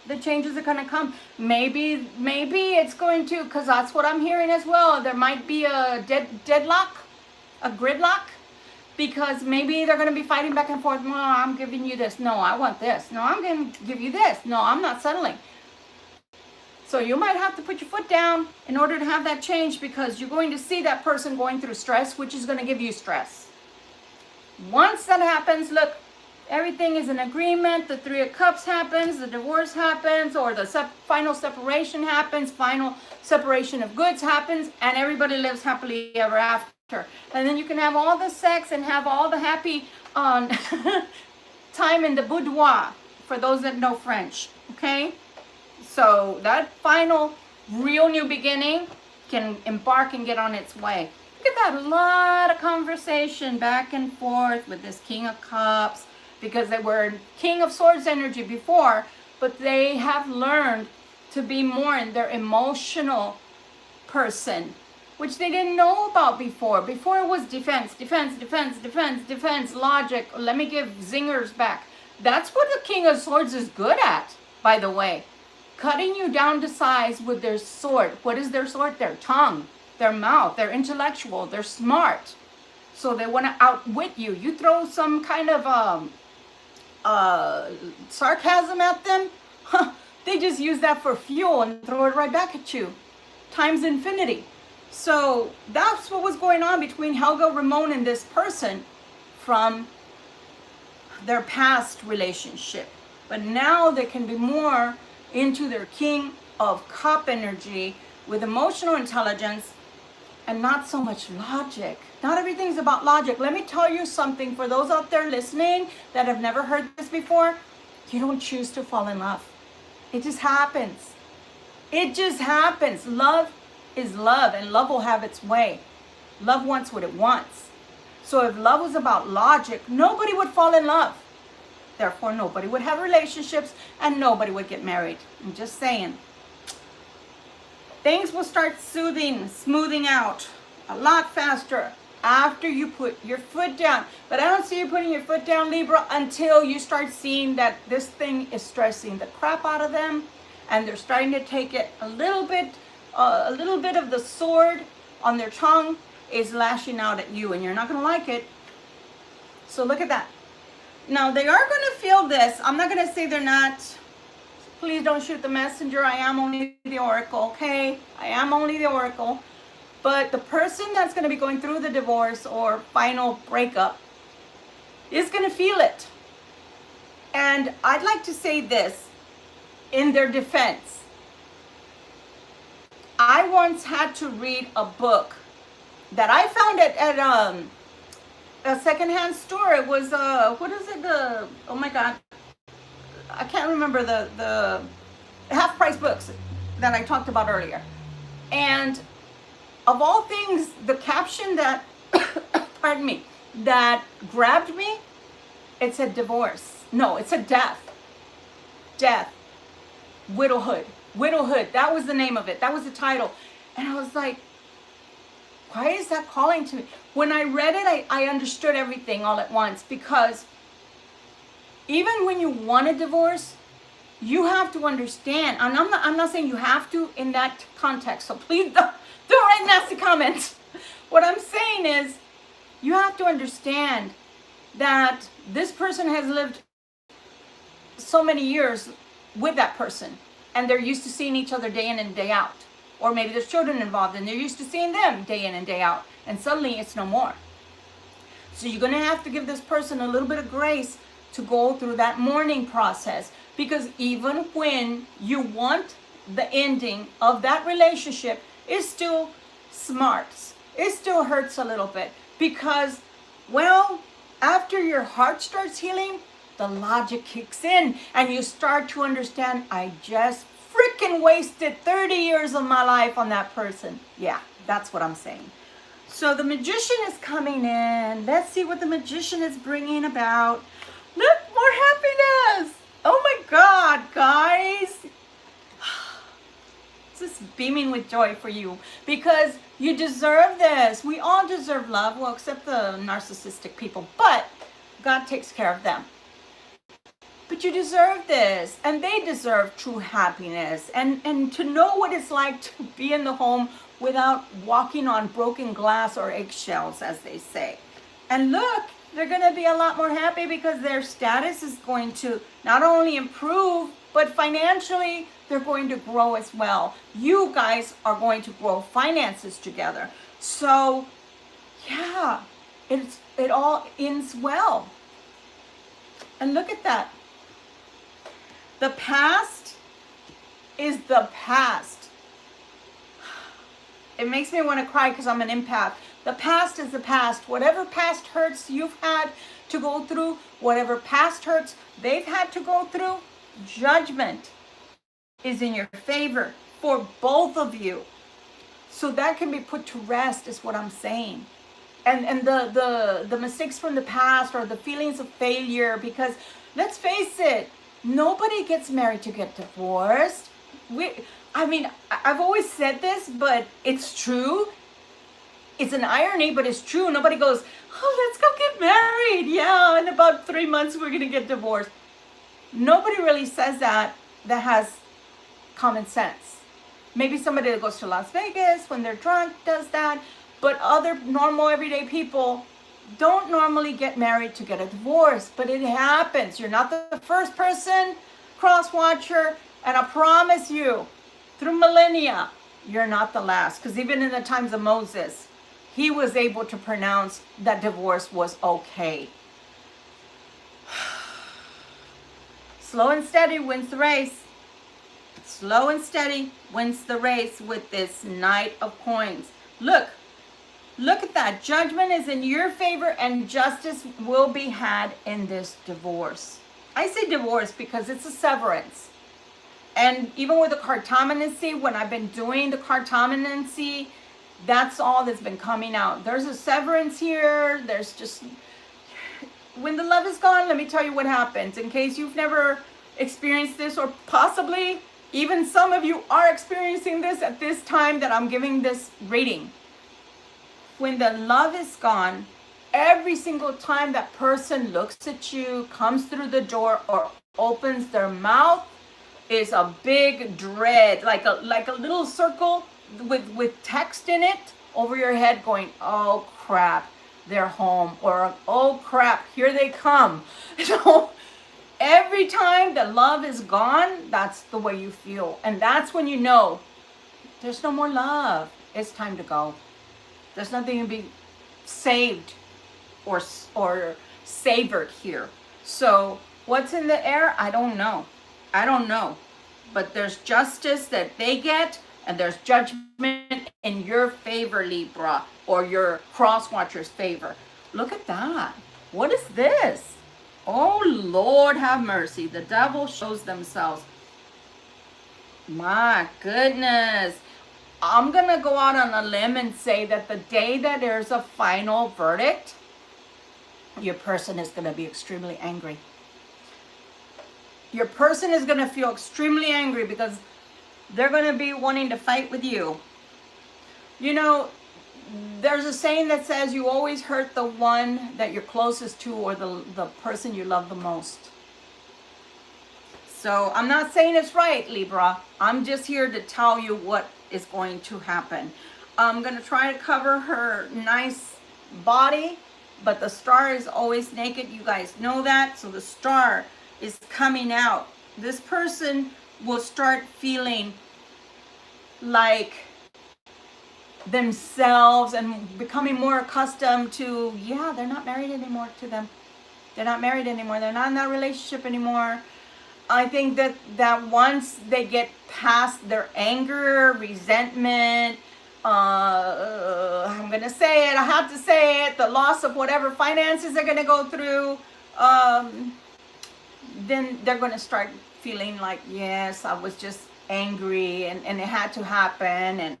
The changes are going to come. Maybe it's going to, because that's what I'm hearing as well. There might be a deadlock, a gridlock, because maybe they're going to be fighting back and forth. No, I'm giving you this. No, I want this. No, I'm going to give you this. No, I'm not settling. So you might have to put your foot down in order to have that change, because you're going to see that person going through stress, which is going to give you stress. Once that happens, look, everything is in agreement. The 3 of Cups happens, the divorce happens, or the final separation happens, final separation of goods happens, and everybody lives happily ever after. And then you can have all the sex and have all the happy time in the boudoir, for those that know French, okay? So that final real new beginning can embark and get on its way. Look at that, a lot of conversation back and forth with this King of Cups, because they were King of Swords energy before, but they have learned to be more in their emotional person, which they didn't know about before. Before it was defense, logic. Let me give zingers back. That's what the King of Swords is good at, by the way. Cutting you down to size with their sword. What is their sword? Their tongue, their mouth. They're intellectual. They're smart. So they want to outwit you. You throw some kind of sarcasm at them, they just use that for fuel and throw it right back at you, times infinity. So that's what was going on between Helga, Ramon, and this person from their past relationship. But now they can be more into their King of Cup energy with emotional intelligence and not so much logic. Not everything's about logic. Let me tell you something, for those out there listening that have never heard this before, you don't choose to fall in love. It just happens. It just happens. Love is love, and love will have its way. Love wants what it wants. So if love was about logic, nobody would fall in love. Therefore, nobody would have relationships and nobody would get married. I'm just saying. Things will start smoothing out a lot faster after you put your foot down. But I don't see you putting your foot down, Libra, until you start seeing that this thing is stressing the crap out of them, and they're starting to take it a little bit of the sword on their tongue is lashing out at you, and you're not going to like it. So look at that. Now, they are going to feel this. I'm not going to say they're not Please don't shoot the messenger. I am only the oracle, okay? I am only the oracle. But the person that's going to be going through the divorce or final breakup is going to feel it. And I'd like to say this in their defense. I once had to read a book that I found at a secondhand store. It was, what is it? Oh my God. I can't remember the half-price books that I talked about earlier. And of all things, the caption that, pardon me, that grabbed me, it said divorce. No, it said death. Death. Widowhood. Widowhood. That was the name of it. That was the title. And I was like, why is that calling to me? When I read it, I understood everything all at once, because even when you want a divorce, you have to understand, and I'm not saying you have to in that context, so please don't write nasty comments. What I'm saying is, you have to understand that this person has lived so many years with that person, and they're used to seeing each other day in and day out. Or maybe there's children involved and they're used to seeing them day in and day out, and suddenly it's no more. So you're going to have to give this person a little bit of grace to go through that mourning process, because even when you want the ending of that relationship, it still smarts. It still hurts a little bit, because, well, after your heart starts healing, the logic kicks in and you start to understand, I just freaking wasted 30 years of my life on that person. Yeah, that's what I'm saying. So the magician is coming in. Let's see what the magician is bringing about. Look, more happiness. Oh my God, guys. This is beaming with joy for you, because you deserve this. We all deserve love, well, except the narcissistic people, but God takes care of them. But you deserve this, and they deserve true happiness, and to know what it's like to be in the home without walking on broken glass or eggshells, as they say. And look, they're going to be a lot more happy, because their status is going to not only improve, but financially, they're going to grow as well. You guys are going to grow finances together. So, yeah, it all ends well. And look at that. The past is the past. It makes me want to cry because I'm an empath. The past is the past. Whatever past hurts you've had to go through, whatever past hurts they've had to go through, judgment is in your favor for both of you. So that can be put to rest, is what I'm saying. And the mistakes from the past, or the feelings of failure, because let's face it, nobody gets married to get divorced. I've always said this, but it's true. It's an irony, but it's true. Nobody goes, oh, let's go get married. Yeah, in about 3 months, we're going to get divorced. Nobody really says that has common sense. Maybe somebody that goes to Las Vegas when they're drunk does that, but other normal everyday people don't normally get married to get a divorce, but it happens. You're not the first person, cross-watcher, and I promise you, through millennia, you're not the last, because even in the times of Moses, he was able to pronounce that divorce was okay. Slow and steady wins the race. Slow and steady wins the race with this Knight of Coins. Look at that. Judgment is in your favor, and justice will be had in this divorce. I say divorce because it's a severance. And even with the cartomancy, when I've been doing the cartomancy, that's all that's been coming out. There's a severance here. There's just, when the love is gone, let me tell you what happens. In case you've never experienced this, or possibly even some of you are experiencing this at this time that I'm giving this reading. When the love is gone, every single time that person looks at you, comes through the door, or opens their mouth, is a big dread, like a little circle with text in it over your head going, oh crap, they're home, or oh crap, here they come. Every time the love is gone, that's the way you feel. And that's when you know there's no more love. It's time to go. There's nothing to be saved or savored here. So what's in the air? I don't know. I don't know. But there's justice that they get, and there's judgment in your favor, Libra, or your cross watcher's favor. Look at that. What is this? Oh, Lord have mercy. The devil shows themselves. My goodness. I'm going to go out on a limb and say that the day that there's a final verdict, your person is going to be extremely angry. Your person is going to feel extremely angry because they're going to be wanting to fight with you. You know, there's a saying that says you always hurt the one that you're closest to, or the person you love the most. So I'm not saying it's right, Libra. I'm just here to tell you what is going to happen. I'm going to try to cover her nice body, but the star is always naked. You guys know that. So the star is coming out. This person will start feeling like themselves and becoming more accustomed to, yeah, they're not married anymore to them. They're not married anymore. They're not in that relationship anymore. I think that once they get past their anger, resentment, I'm going to say it, I have to say it, the loss of whatever finances they're going to go through, then they're going to start feeling like, yes, I was just angry and it had to happen and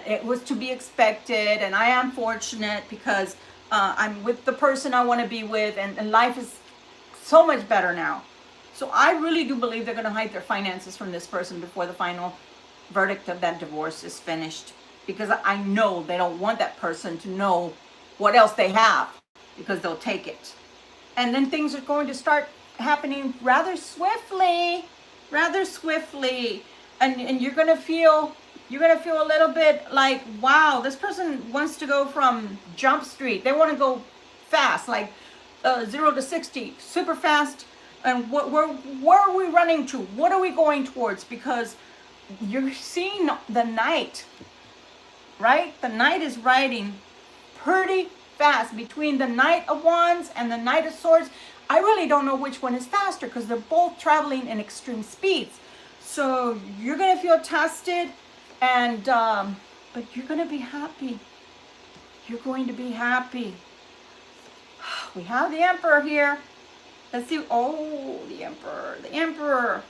it was to be expected, and I am fortunate because I'm with the person I want to be with, and life is so much better now. So I really do believe they're going to hide their finances from this person before the final verdict of that divorce is finished, because I know they don't want that person to know what else they have, because they'll take it. And then things are going to start happening rather swiftly, and you're going to feel a little bit like, wow, this person wants to go from Jump Street. They want to go fast, like 0 to 60, super fast. And where are we running to? What are we going towards? Because you're seeing the knight, right? The knight is riding pretty fast. Between the Knight of Wands and the Knight of Swords, I really don't know which one is faster, because they're both traveling in extreme speeds. So you're going to feel tested, and but you're going to be happy. You're going to be happy. We have the Emperor here. Let's see. Oh, the Emperor. The Emperor.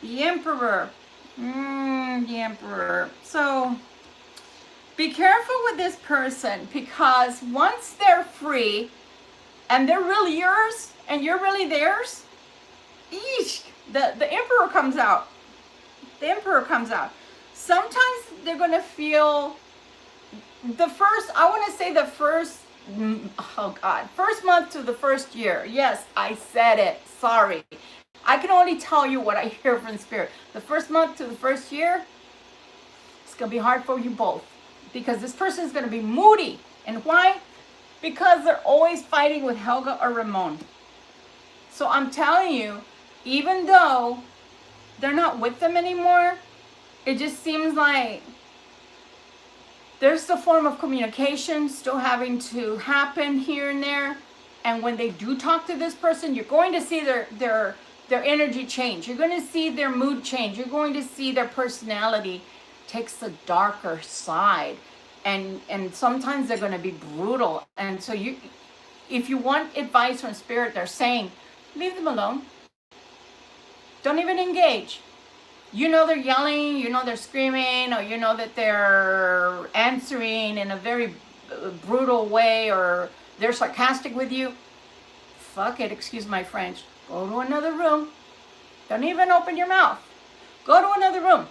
The Emperor. The Emperor. So be careful with this person, because once they're free and they're really yours and you're really theirs, eesh, the Emperor comes out. The Emperor comes out. Sometimes they're going to feel first month to the first year. Yes, I said it. Sorry. I can only tell you what I hear from Spirit. The first month to the first year, it's going to be hard for you both, because this person is going to be moody. And why? Because they're always fighting with Helga or Ramon. So I'm telling you, even though they're not with them anymore, it just seems like there's the form of communication still having to happen here and there. And when they do talk to this person, you're going to see their energy change. You're going to see their mood change. You're going to see their personality takes the darker side. And sometimes they're going to be brutal. And so if you want advice from Spirit, they're saying, leave them alone. Don't even engage. You know they're yelling, you know they're screaming, or you know that they're answering in a very brutal way, or they're sarcastic with you. Fuck it, excuse my French. Go to another room. Don't even open your mouth. Go to another room.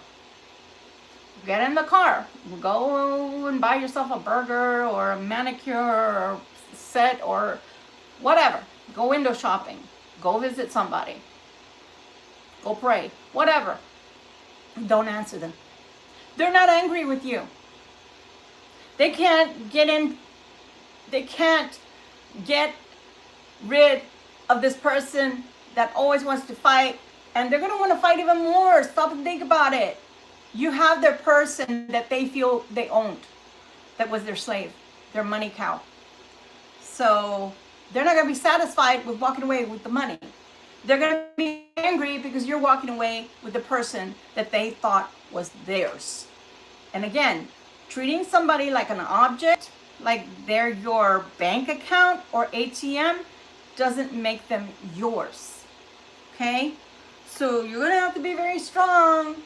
Get in the car. Go and buy yourself a burger or a manicure or set or whatever. Go window shopping. Go visit somebody. Go pray. Whatever. Don't answer them. They're not angry with you. They can't get rid of this person that always wants to fight, and they're going to want to fight even more. Stop and think about it. You have their person that they feel they owned, that was their slave, their money cow. So they're not going to be satisfied with walking away with the money. They're going to be angry because you're walking away with the person that they thought was theirs. And again, treating somebody like an object, like they're your bank account or ATM, doesn't make them yours. Okay? So you're going to have to be very strong.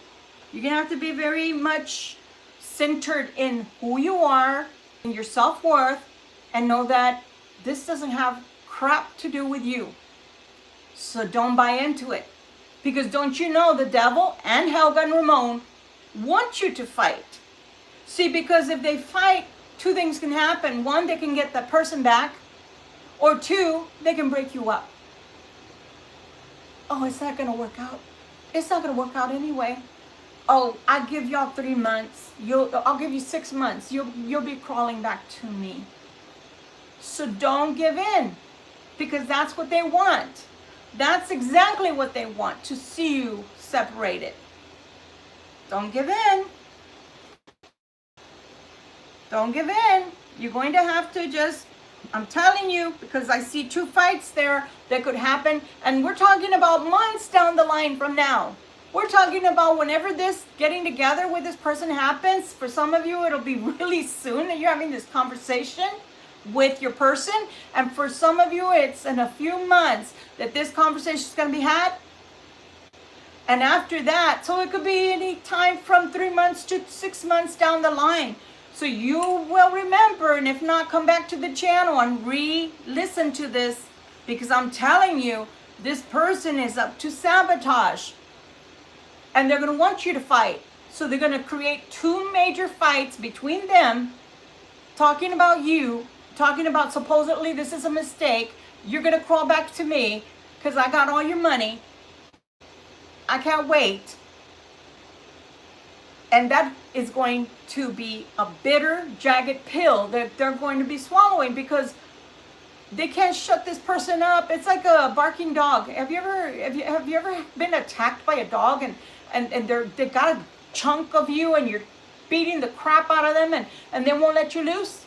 You're going to have to be very much centered in who you are and your self-worth, and know that this doesn't have crap to do with you. So don't buy into it. Because don't you know the devil and Helga and Ramon want you to fight? See, because if they fight, two things can happen. One, they can get that person back. Or two, they can break you up. Oh, it's not going to work out. It's not going to work out anyway. Oh, I give y'all 3 months. I'll give you 6 months. You'll be crawling back to me. So don't give in, because that's what they want. That's exactly what they want, to see you separated. Don't give in. Don't give in. You're going to have to just, I'm telling you, because I see 2 fights there that could happen. And we're talking about months down the line from now. We're talking about whenever this getting together with this person happens. For some of you, it'll be really soon that you're having this conversation with your person. And for some of you, it's in a few months that this conversation is going to be had. And after that, so it could be any time from 3 months to 6 months down the line. So you will remember, and if not, come back to the channel and re-listen to this, because I'm telling you, this person is up to sabotage. And they're going to want you to fight. So they're going to create 2 major fights between them, talking about you, talking about supposedly this is a mistake. You're going to crawl back to me because I got all your money. I can't wait. And that is going to be a bitter, jagged pill that they're going to be swallowing, because they can't shut this person up. It's like a barking dog. Have you ever been attacked by a dog and they got a chunk of you and you're beating the crap out of them and they won't let you loose?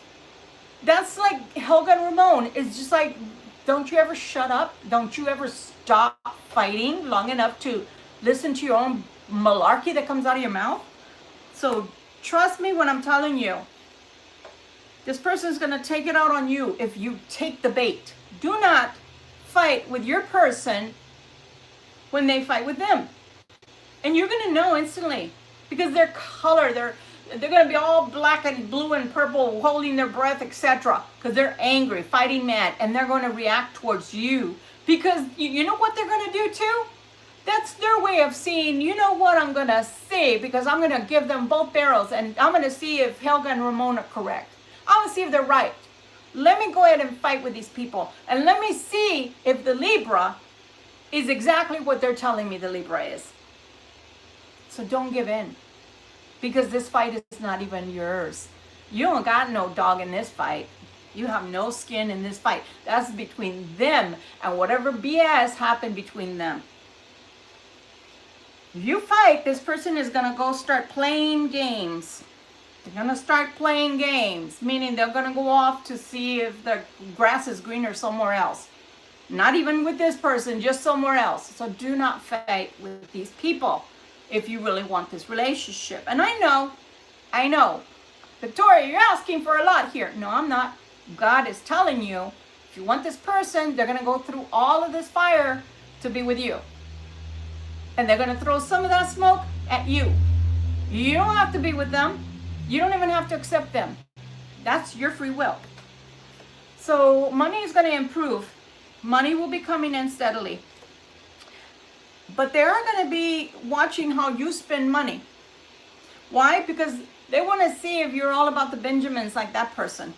That's like Helga and Ramon. It's just like, don't you ever shut up? Don't you ever stop fighting long enough to listen to your own malarkey that comes out of your mouth? So trust me when I'm telling you, this person is going to take it out on you if you take the bait. Do not fight with your person when they fight with them. And you're going to know instantly, because their color, they're going to be all black and blue and purple, holding their breath, etc. Because they're angry, fighting mad, and they're going to react towards you. Because you know what they're going to do too? That's their way of seeing, you know what I'm going to say, because I'm going to give them both barrels, and I'm going to see if Helga and Ramon are correct. I want to see if they're right. Let me go ahead and fight with these people. And let me see if the Libra is exactly what they're telling me the Libra is. So don't give in. Because this fight is not even yours. You don't got no dog in this fight. You have no skin in this fight. That's between them and whatever BS happened between them. If you fight, this person is going to go start playing games. They're going to start playing games, meaning they're going to go off to see if the grass is greener somewhere else. Not even with this person, just somewhere else. So do not fight with these people if you really want this relationship. And I know, Victoria, you're asking for a lot here. No, I'm not. God is telling you, if you want this person, they're going to go through all of this fire to be with you. And they're going to throw some of that smoke at you. You don't have to be with them. You don't even have to accept them. That's your free will. So money is going to improve. Money will be coming in steadily. But they are going to be watching how you spend money. Why? Because they want to see if you're all about the Benjamins like that person.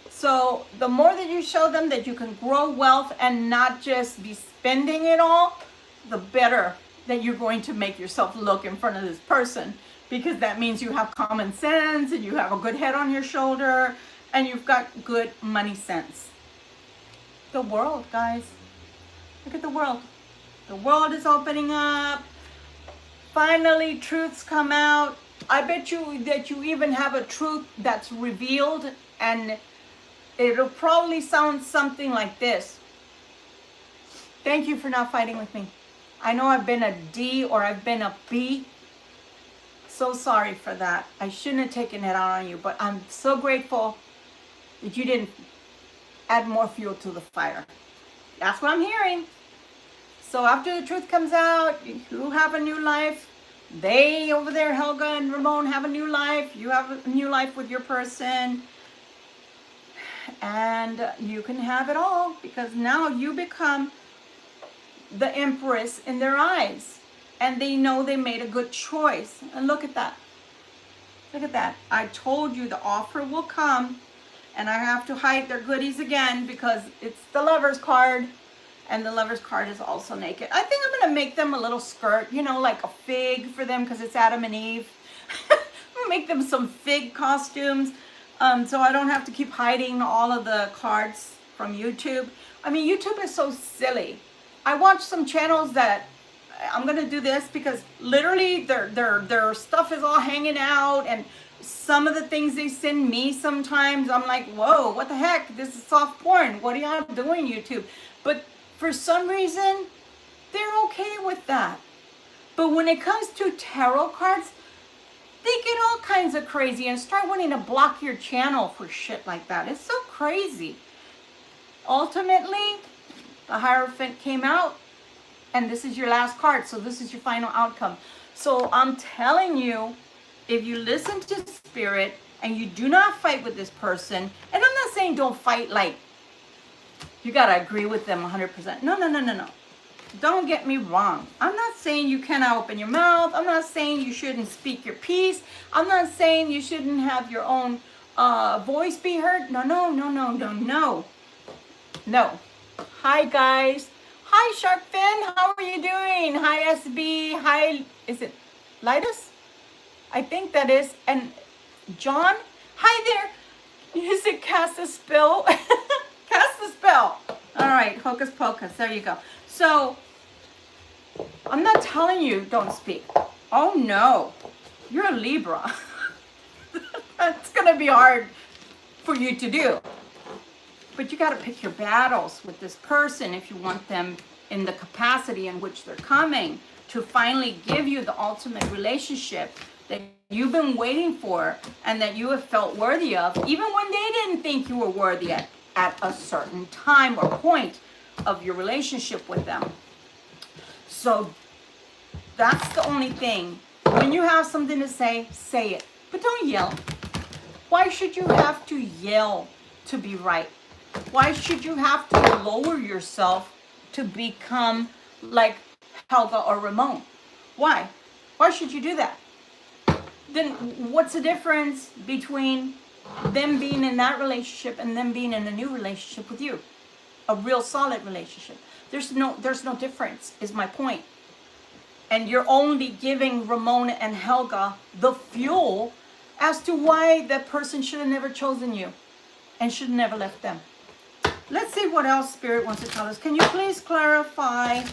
So the more that you show them that you can grow wealth and not just be spending it all, the better that you're going to make yourself look in front of this person. Because that means you have common sense and you have a good head on your shoulder and you've got good money sense. The world, guys. Look at the world. The world is opening up. Finally, truths come out. I bet you that you even have a truth that's revealed, and it'll probably sound something like this. Thank you for not fighting with me. I know I've been a D or I've been a B. So sorry for that. I shouldn't have taken it out on you, but I'm so grateful that you didn't add more fuel to the fire. That's what I'm hearing. So after the truth comes out, you have a new life. They over there, Helga and Ramon, have a new life. You have a new life with your person. And you can have it all, because now you become the empress in their eyes. And they know they made a good choice. And look at that. Look at that. I told you the offer will come. And I have to hide their goodies again because it's the Lover's card. And the Lover's card is also naked. I think I'm going to make them a little skirt, you know, like a fig for them because it's Adam and Eve. I'm going to make them some fig costumes so I don't have to keep hiding all of the cards from YouTube. I mean, YouTube is so silly. I watch some channels that I'm going to do this because literally their stuff is all hanging out, and some of the things they send me sometimes, I'm like, whoa, what the heck? This is soft porn. What are y'all doing, YouTube? But for some reason, they're okay with that. But when it comes to tarot cards, they get all kinds of crazy and start wanting to block your channel for shit like that. It's so crazy. Ultimately, the Hierophant came out, and this is your last card. So this is your final outcome. So I'm telling you, if you listen to Spirit and you do not fight with this person, and I'm not saying don't fight like you got to agree with them 100%. No. Don't get me wrong. I'm not saying you cannot open your mouth. I'm not saying you shouldn't speak your piece. I'm not saying you shouldn't have your own voice be heard. No. Hi, guys. Hi, Shark Fin. How are you doing? Hi, SB. Hi, is it Litus? I think that is. And John, hi there. Is it Cast a Spell? Cast the spell. All right, hocus pocus. There you go. So, I'm not telling you don't speak. Oh no, you're a Libra. That's gonna be hard for you to do. But you gotta pick your battles with this person if you want them in the capacity in which they're coming to finally give you the ultimate relationship that you've been waiting for and that you have felt worthy of, even when they didn't think you were worthy at a certain time or point of your relationship with them. So that's the only thing. When you have something to say it. But don't yell. Why should you have to yell to be right? Why should you have to lower yourself to become like Helga or Ramon? Why? Why should you do that? Then what's the difference between them being in that relationship and them being in a new relationship with you? A real solid relationship. There's no difference, is my point. And you're only giving Ramon and Helga the fuel as to why that person should have never chosen you and should have never left them. Let's see what else Spirit wants to tell us. Can you please clarify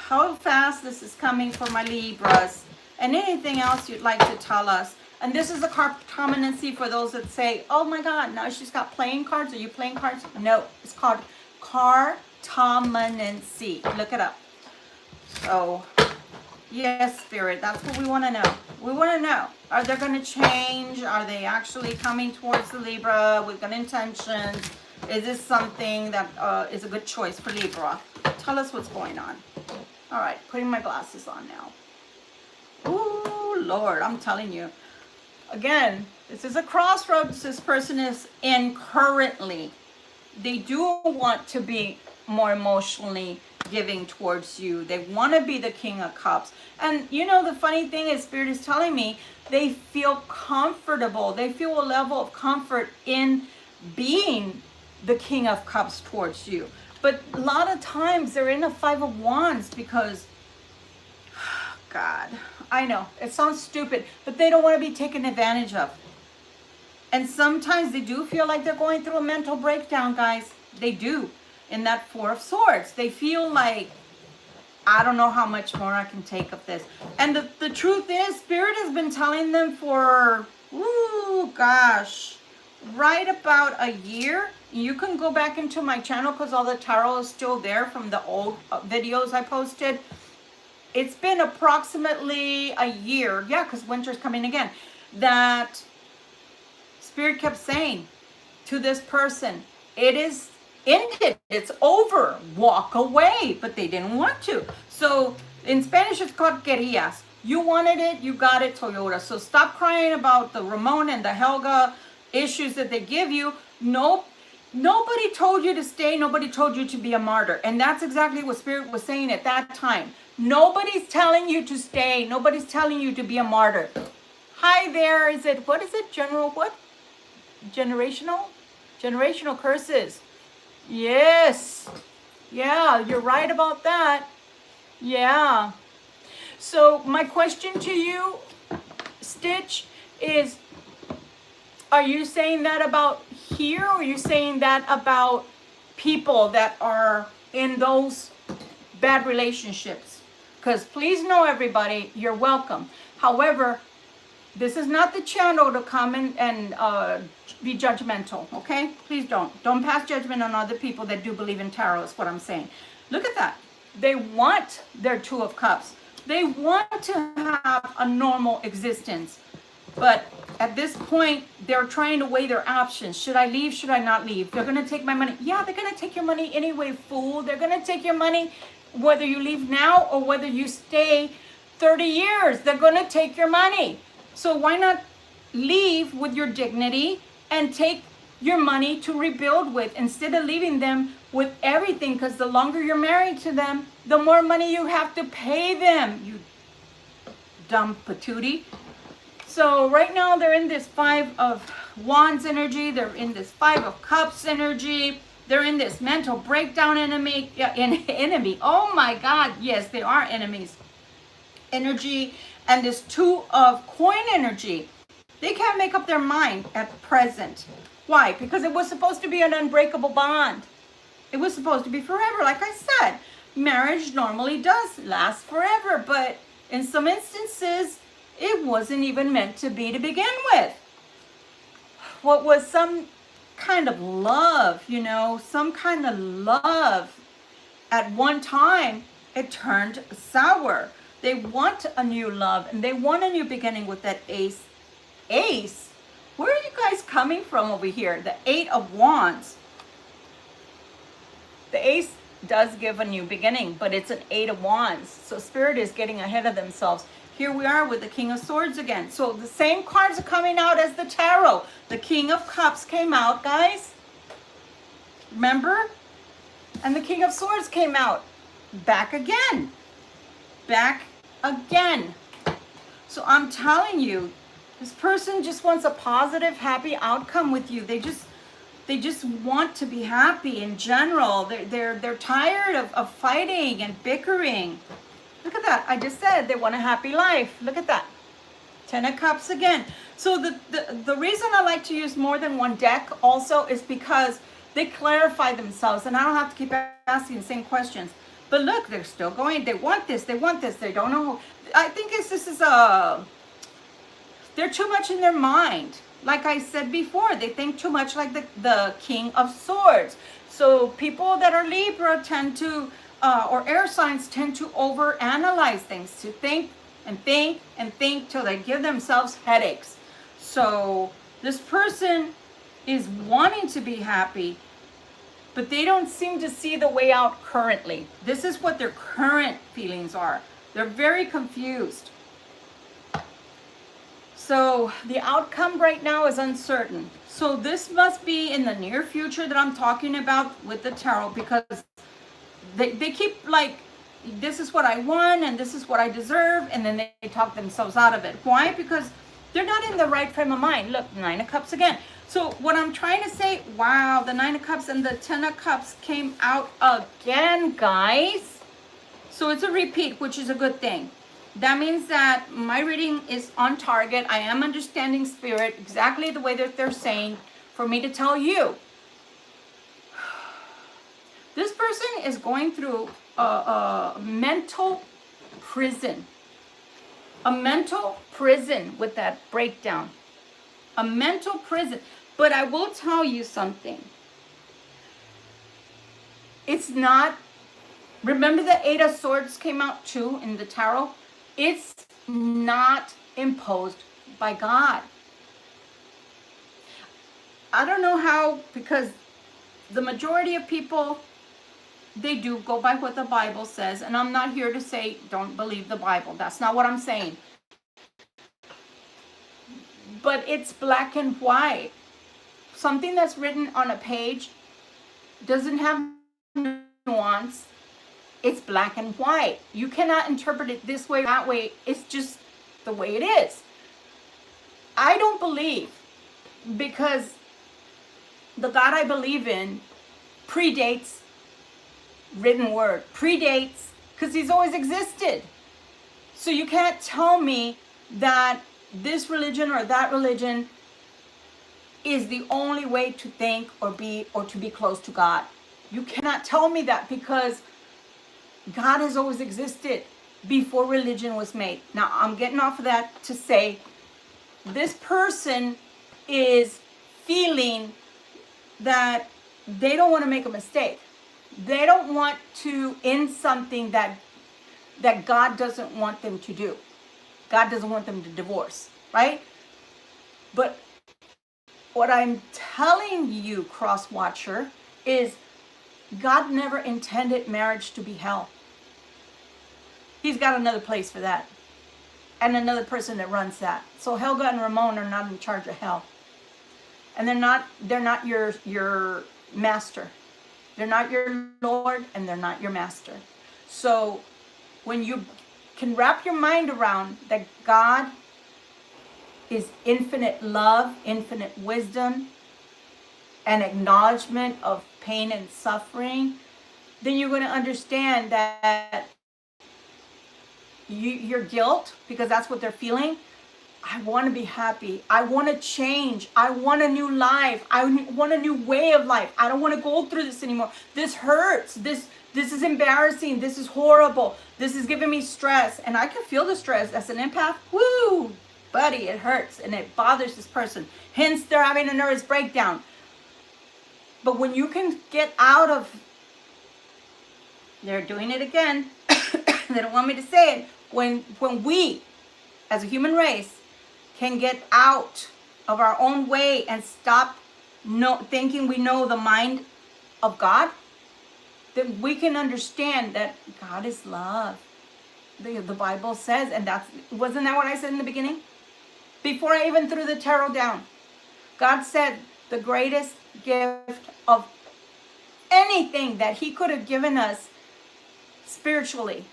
how fast this is coming for my Libras and anything else you'd like to tell us? And this is a cartomancy for those that say, oh my God, now she's got playing cards. Are you playing cards? No, it's called cartomancy. Look it up. So, yes, Spirit, that's what we want to know. We want to know, are they going to change? Are they actually coming towards the Libra with good intentions? Is this something that is a good choice for Libra? Tell us what's going on. All right, putting my glasses on now. Ooh, Lord, I'm telling you. Again, this is a crossroads this person is in currently. They do want to be more emotionally giving towards you. They want to be the King of Cups. And you know, the funny thing is, Spirit is telling me they feel comfortable. They feel a level of comfort in being the King of Cups towards you. But a lot of times they're in a Five of Wands because, God, I know, it sounds stupid, but they don't want to be taken advantage of. And sometimes they do feel like they're going through a mental breakdown, guys. They do. in that Four of Swords. They feel like, I don't know how much more I can take of this. And the truth is, Spirit has been telling them for, ooh, gosh, right about a year. You can go back into my channel because all the tarot is still there from the old videos I posted. It's been approximately a year, yeah, because winter's coming again, that Spirit kept saying to this person, it is ended, it's over, walk away, but they didn't want to. So in Spanish it's called querías. You wanted it, you got it, Toyota. So stop crying about the Ramon and the Helga issues that they give you. Nope. Nobody told you to stay. Nobody told you to be a martyr. And that's exactly what Spirit was saying at that time. Nobody's telling you to stay. Nobody's telling you to be a martyr. Hi there. What is it? General what? Generational curses. Yes. Yeah, you're right about that. Yeah. So my question to you, Stitch, is, are you saying that about here, or are you saying that about people that are in those bad relationships? Because please know, everybody, you're welcome. However, this is not the channel to come and be judgmental, okay? Please don't. Don't pass judgment on other people that do believe in tarot, is what I'm saying. Look at that. They want their Two of Cups. They want to have a normal existence. But at this point, they're trying to weigh their options. Should I leave? Should I not leave? They're going to take my money. Yeah, they're going to take your money anyway, fool. They're going to take your money whether you leave now or whether you stay 30 years. They're going to take your money. So why not leave with your dignity and take your money to rebuild with, instead of leaving them with everything? Because the longer you're married to them, the more money you have to pay them, you dumb patootie. So right now they're in this Five of Wands energy. They're in this Five of Cups energy. They're in this mental breakdown enemy. Oh my God. Yes, they are enemies. Energy. And this Two of Coin energy. They can't make up their mind at present. Why? Because it was supposed to be an unbreakable bond. It was supposed to be forever. Like I said, marriage normally does last forever. But in some instances, it wasn't even meant to be to begin with. What was some kind of love, you know, some kind of love at one time, it turned sour. They want a new love and they want a new beginning with that ace. Ace? Where are you guys coming from over here? The Eight of Wands. The ace does give a new beginning, but it's an Eight of Wands. So Spirit is getting ahead of themselves. Here we are with the King of Swords again. So the same cards are coming out as the tarot. The King of Cups came out, guys. Remember? And the King of Swords came out. Back again. Back again. So I'm telling you, this person just wants a positive, happy outcome with you. They just want to be happy in general. They're tired of fighting and bickering. Look at that. I just said they want a happy life. Look at that. Ten of Cups again. So the reason I like to use more than one deck also is because they clarify themselves and I don't have to keep asking the same questions. But look, they're still going. They want this. They want this. They don't know. I think they're too much in their mind. Like I said before, they think too much like the King of Swords. So people that are Libra tend to, or air signs tend to overanalyze things, to think and think and think till they give themselves headaches. So this person is wanting to be happy, but they don't seem to see the way out currently. This is what their current feelings are. They're very confused. So the outcome right now is uncertain. So this must be in the near future that I'm talking about with the tarot, because they keep like, this is what I want and this is what I deserve, and then they talk themselves out of it. Why? Because they're not in the right frame of mind. Look, Nine of Cups again. So what I'm trying to say, wow, the Nine of Cups and the Ten of Cups came out again, guys. So it's a repeat, which is a good thing. That means that my reading is on target. I am understanding Spirit exactly the way that they're saying for me to tell you. This person is going through a mental prison. A mental prison with that breakdown. A mental prison. But I will tell you something. It's not, remember the Eight of Swords came out too in the tarot? It's not imposed by God. I don't know how, because the majority of people, they do go by what the Bible says. And I'm not here to say don't believe the Bible. That's not what I'm saying. But it's black and white. Something that's written on a page doesn't have nuance. It's black and white. You cannot interpret it this way, that way. It's just the way it is. I don't believe, because the God I believe in predates written word. Predates, because he's always existed. So you can't tell me that this religion or that religion is the only way to think or to be close to God. You cannot tell me that, because God has always existed before religion was made. Now, I'm getting off of that to say this person is feeling that they don't want to make a mistake. They don't want to end something that God doesn't want them to do. God doesn't want them to divorce, right? But what I'm telling you, cross watcher, is God never intended marriage to be hell. He's got another place for that, and another person that runs that. So Helga and Ramon are not in charge of hell, and they're not your master. They're not your Lord, and they're not your master. So when you can wrap your mind around that God is infinite love, infinite wisdom, and acknowledgement of pain and suffering, then you're going to understand that your guilt, because that's what they're feeling. I want to be happy. I want to change. I want a new life. I want a new way of life. I don't want to go through this anymore. This hurts. This is embarrassing. This is horrible. This is giving me stress. And I can feel the stress as an empath. Woo! Buddy, it hurts and it bothers this person. Hence, they're having a nervous breakdown. But when you can get out of, they're doing it again. They don't want me to say it. When we, as a human race, can get out of our own way and stop thinking we know the mind of God, then we can understand that God is love. The Bible says, and wasn't that what I said in the beginning? Before I even threw the tarot down, God said the greatest gift of anything that he could have given us spiritually,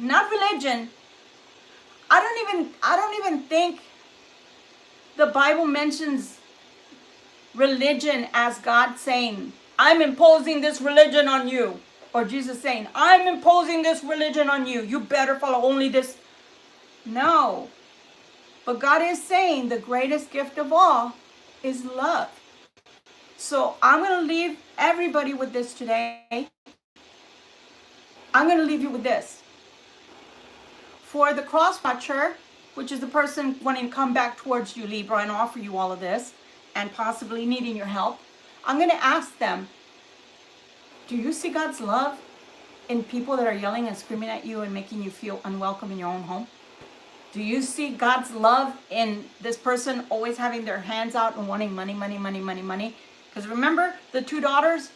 not religion. I don't even think the Bible mentions religion as God saying, I'm imposing this religion on you. Or Jesus saying, I'm imposing this religion on you. You better follow only this. No. But God is saying the greatest gift of all is love. So I'm going to leave everybody with this today. I'm going to leave you with this. For the cross-watcher, which is the person wanting to come back towards you, Libra, and offer you all of this, and possibly needing your help, I'm going to ask them, do you see God's love in people that are yelling and screaming at you and making you feel unwelcome in your own home? Do you see God's love in this person always having their hands out and wanting money, money, money, money, money? Because remember the two daughters?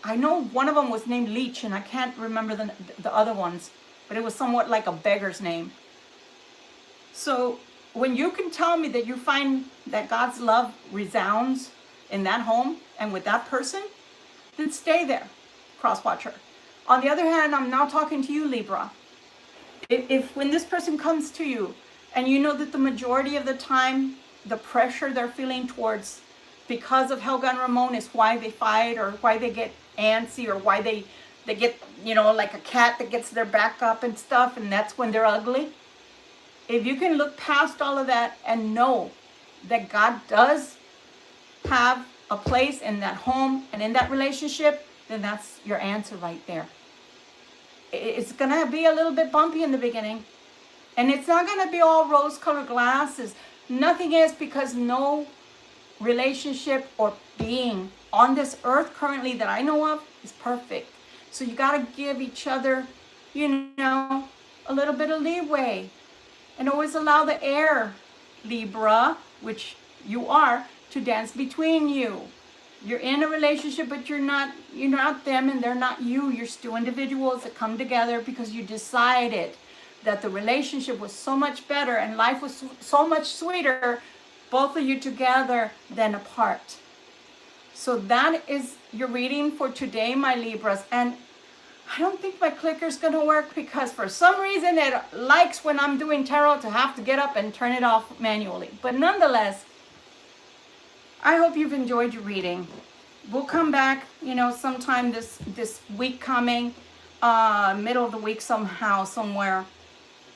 I know one of them was named Leech, and I can't remember the other ones, but it was somewhat like a beggar's name. So when you can tell me that you find that God's love resounds in that home and with that person, then stay there, cross-watcher. On the other hand, I'm now talking to you, Libra. If when this person comes to you and you know that the majority of the time, the pressure they're feeling towards because of Helga and Ramon is why they fight, or why they get antsy, or why they get, like a cat that gets their back up and stuff, and that's when they're ugly. If you can look past all of that and know that God does have a place in that home and in that relationship, then that's your answer right there. It's going to be a little bit bumpy in the beginning. And it's not going to be all rose-colored glasses. Nothing is, because no relationship or being on this earth currently that I know of is perfect. So you got to give each other, you know, a little bit of leeway. And always allow the air, Libra, which you are, to dance between you. You're in a relationship, but you're not them and they're not you. You're still individuals that come together because you decided that the relationship was so much better and life was so much sweeter, both of you together than apart. So that is your reading for today, my Libras. And I don't think my clicker's going to work because for some reason it likes when I'm doing tarot to have to get up and turn it off manually. But nonetheless, I hope you've enjoyed your reading. We'll come back, you know, sometime this week coming, middle of the week somehow, somewhere.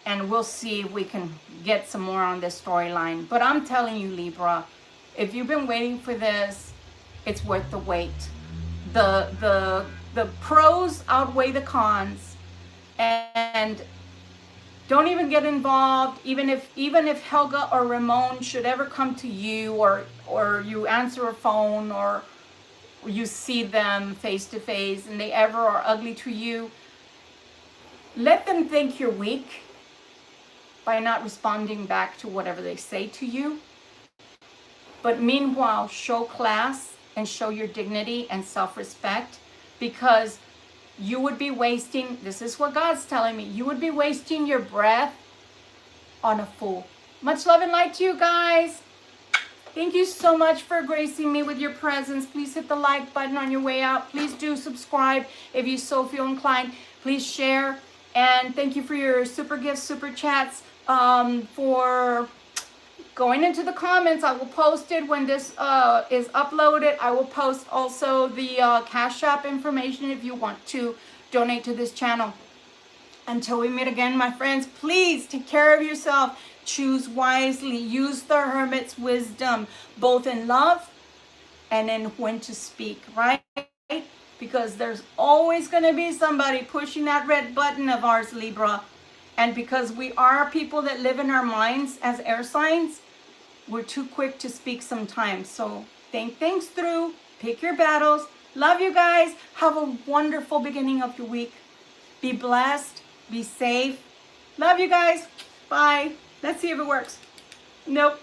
And we'll see if we can get some more on this storyline. But I'm telling you, Libra, if you've been waiting for this, it's worth the wait. The pros outweigh the cons. And don't even get involved, even if Helga or Ramon should ever come to you, or you answer a phone, or you see them face to face and they ever are ugly to you. Let them think you're weak by not responding back to whatever they say to you. But meanwhile, show class and show your dignity and self-respect, because you would be wasting, this is what God's telling me, you would be wasting your breath on a fool. Much love and light to you guys. Thank you so much for gracing me with your presence. Please hit the like button on your way out. Please do subscribe if you so feel inclined. Please share. And thank you for your super gifts, super chats. For going into the comments, I will post it when this is uploaded. I will post also the Cash App information if you want to donate to this channel. Until we meet again, my friends, please take care of yourself. Choose wisely. Use the Hermit's wisdom, both in love and in when to speak, right? Because there's always going to be somebody pushing that red button of ours, Libra. And because we are people that live in our minds as air signs, we're too quick to speak sometimes. So think things through. Pick your battles. Love you guys. Have a wonderful beginning of your week. Be blessed. Be safe. Love you guys. Bye. Let's see if it works. Nope.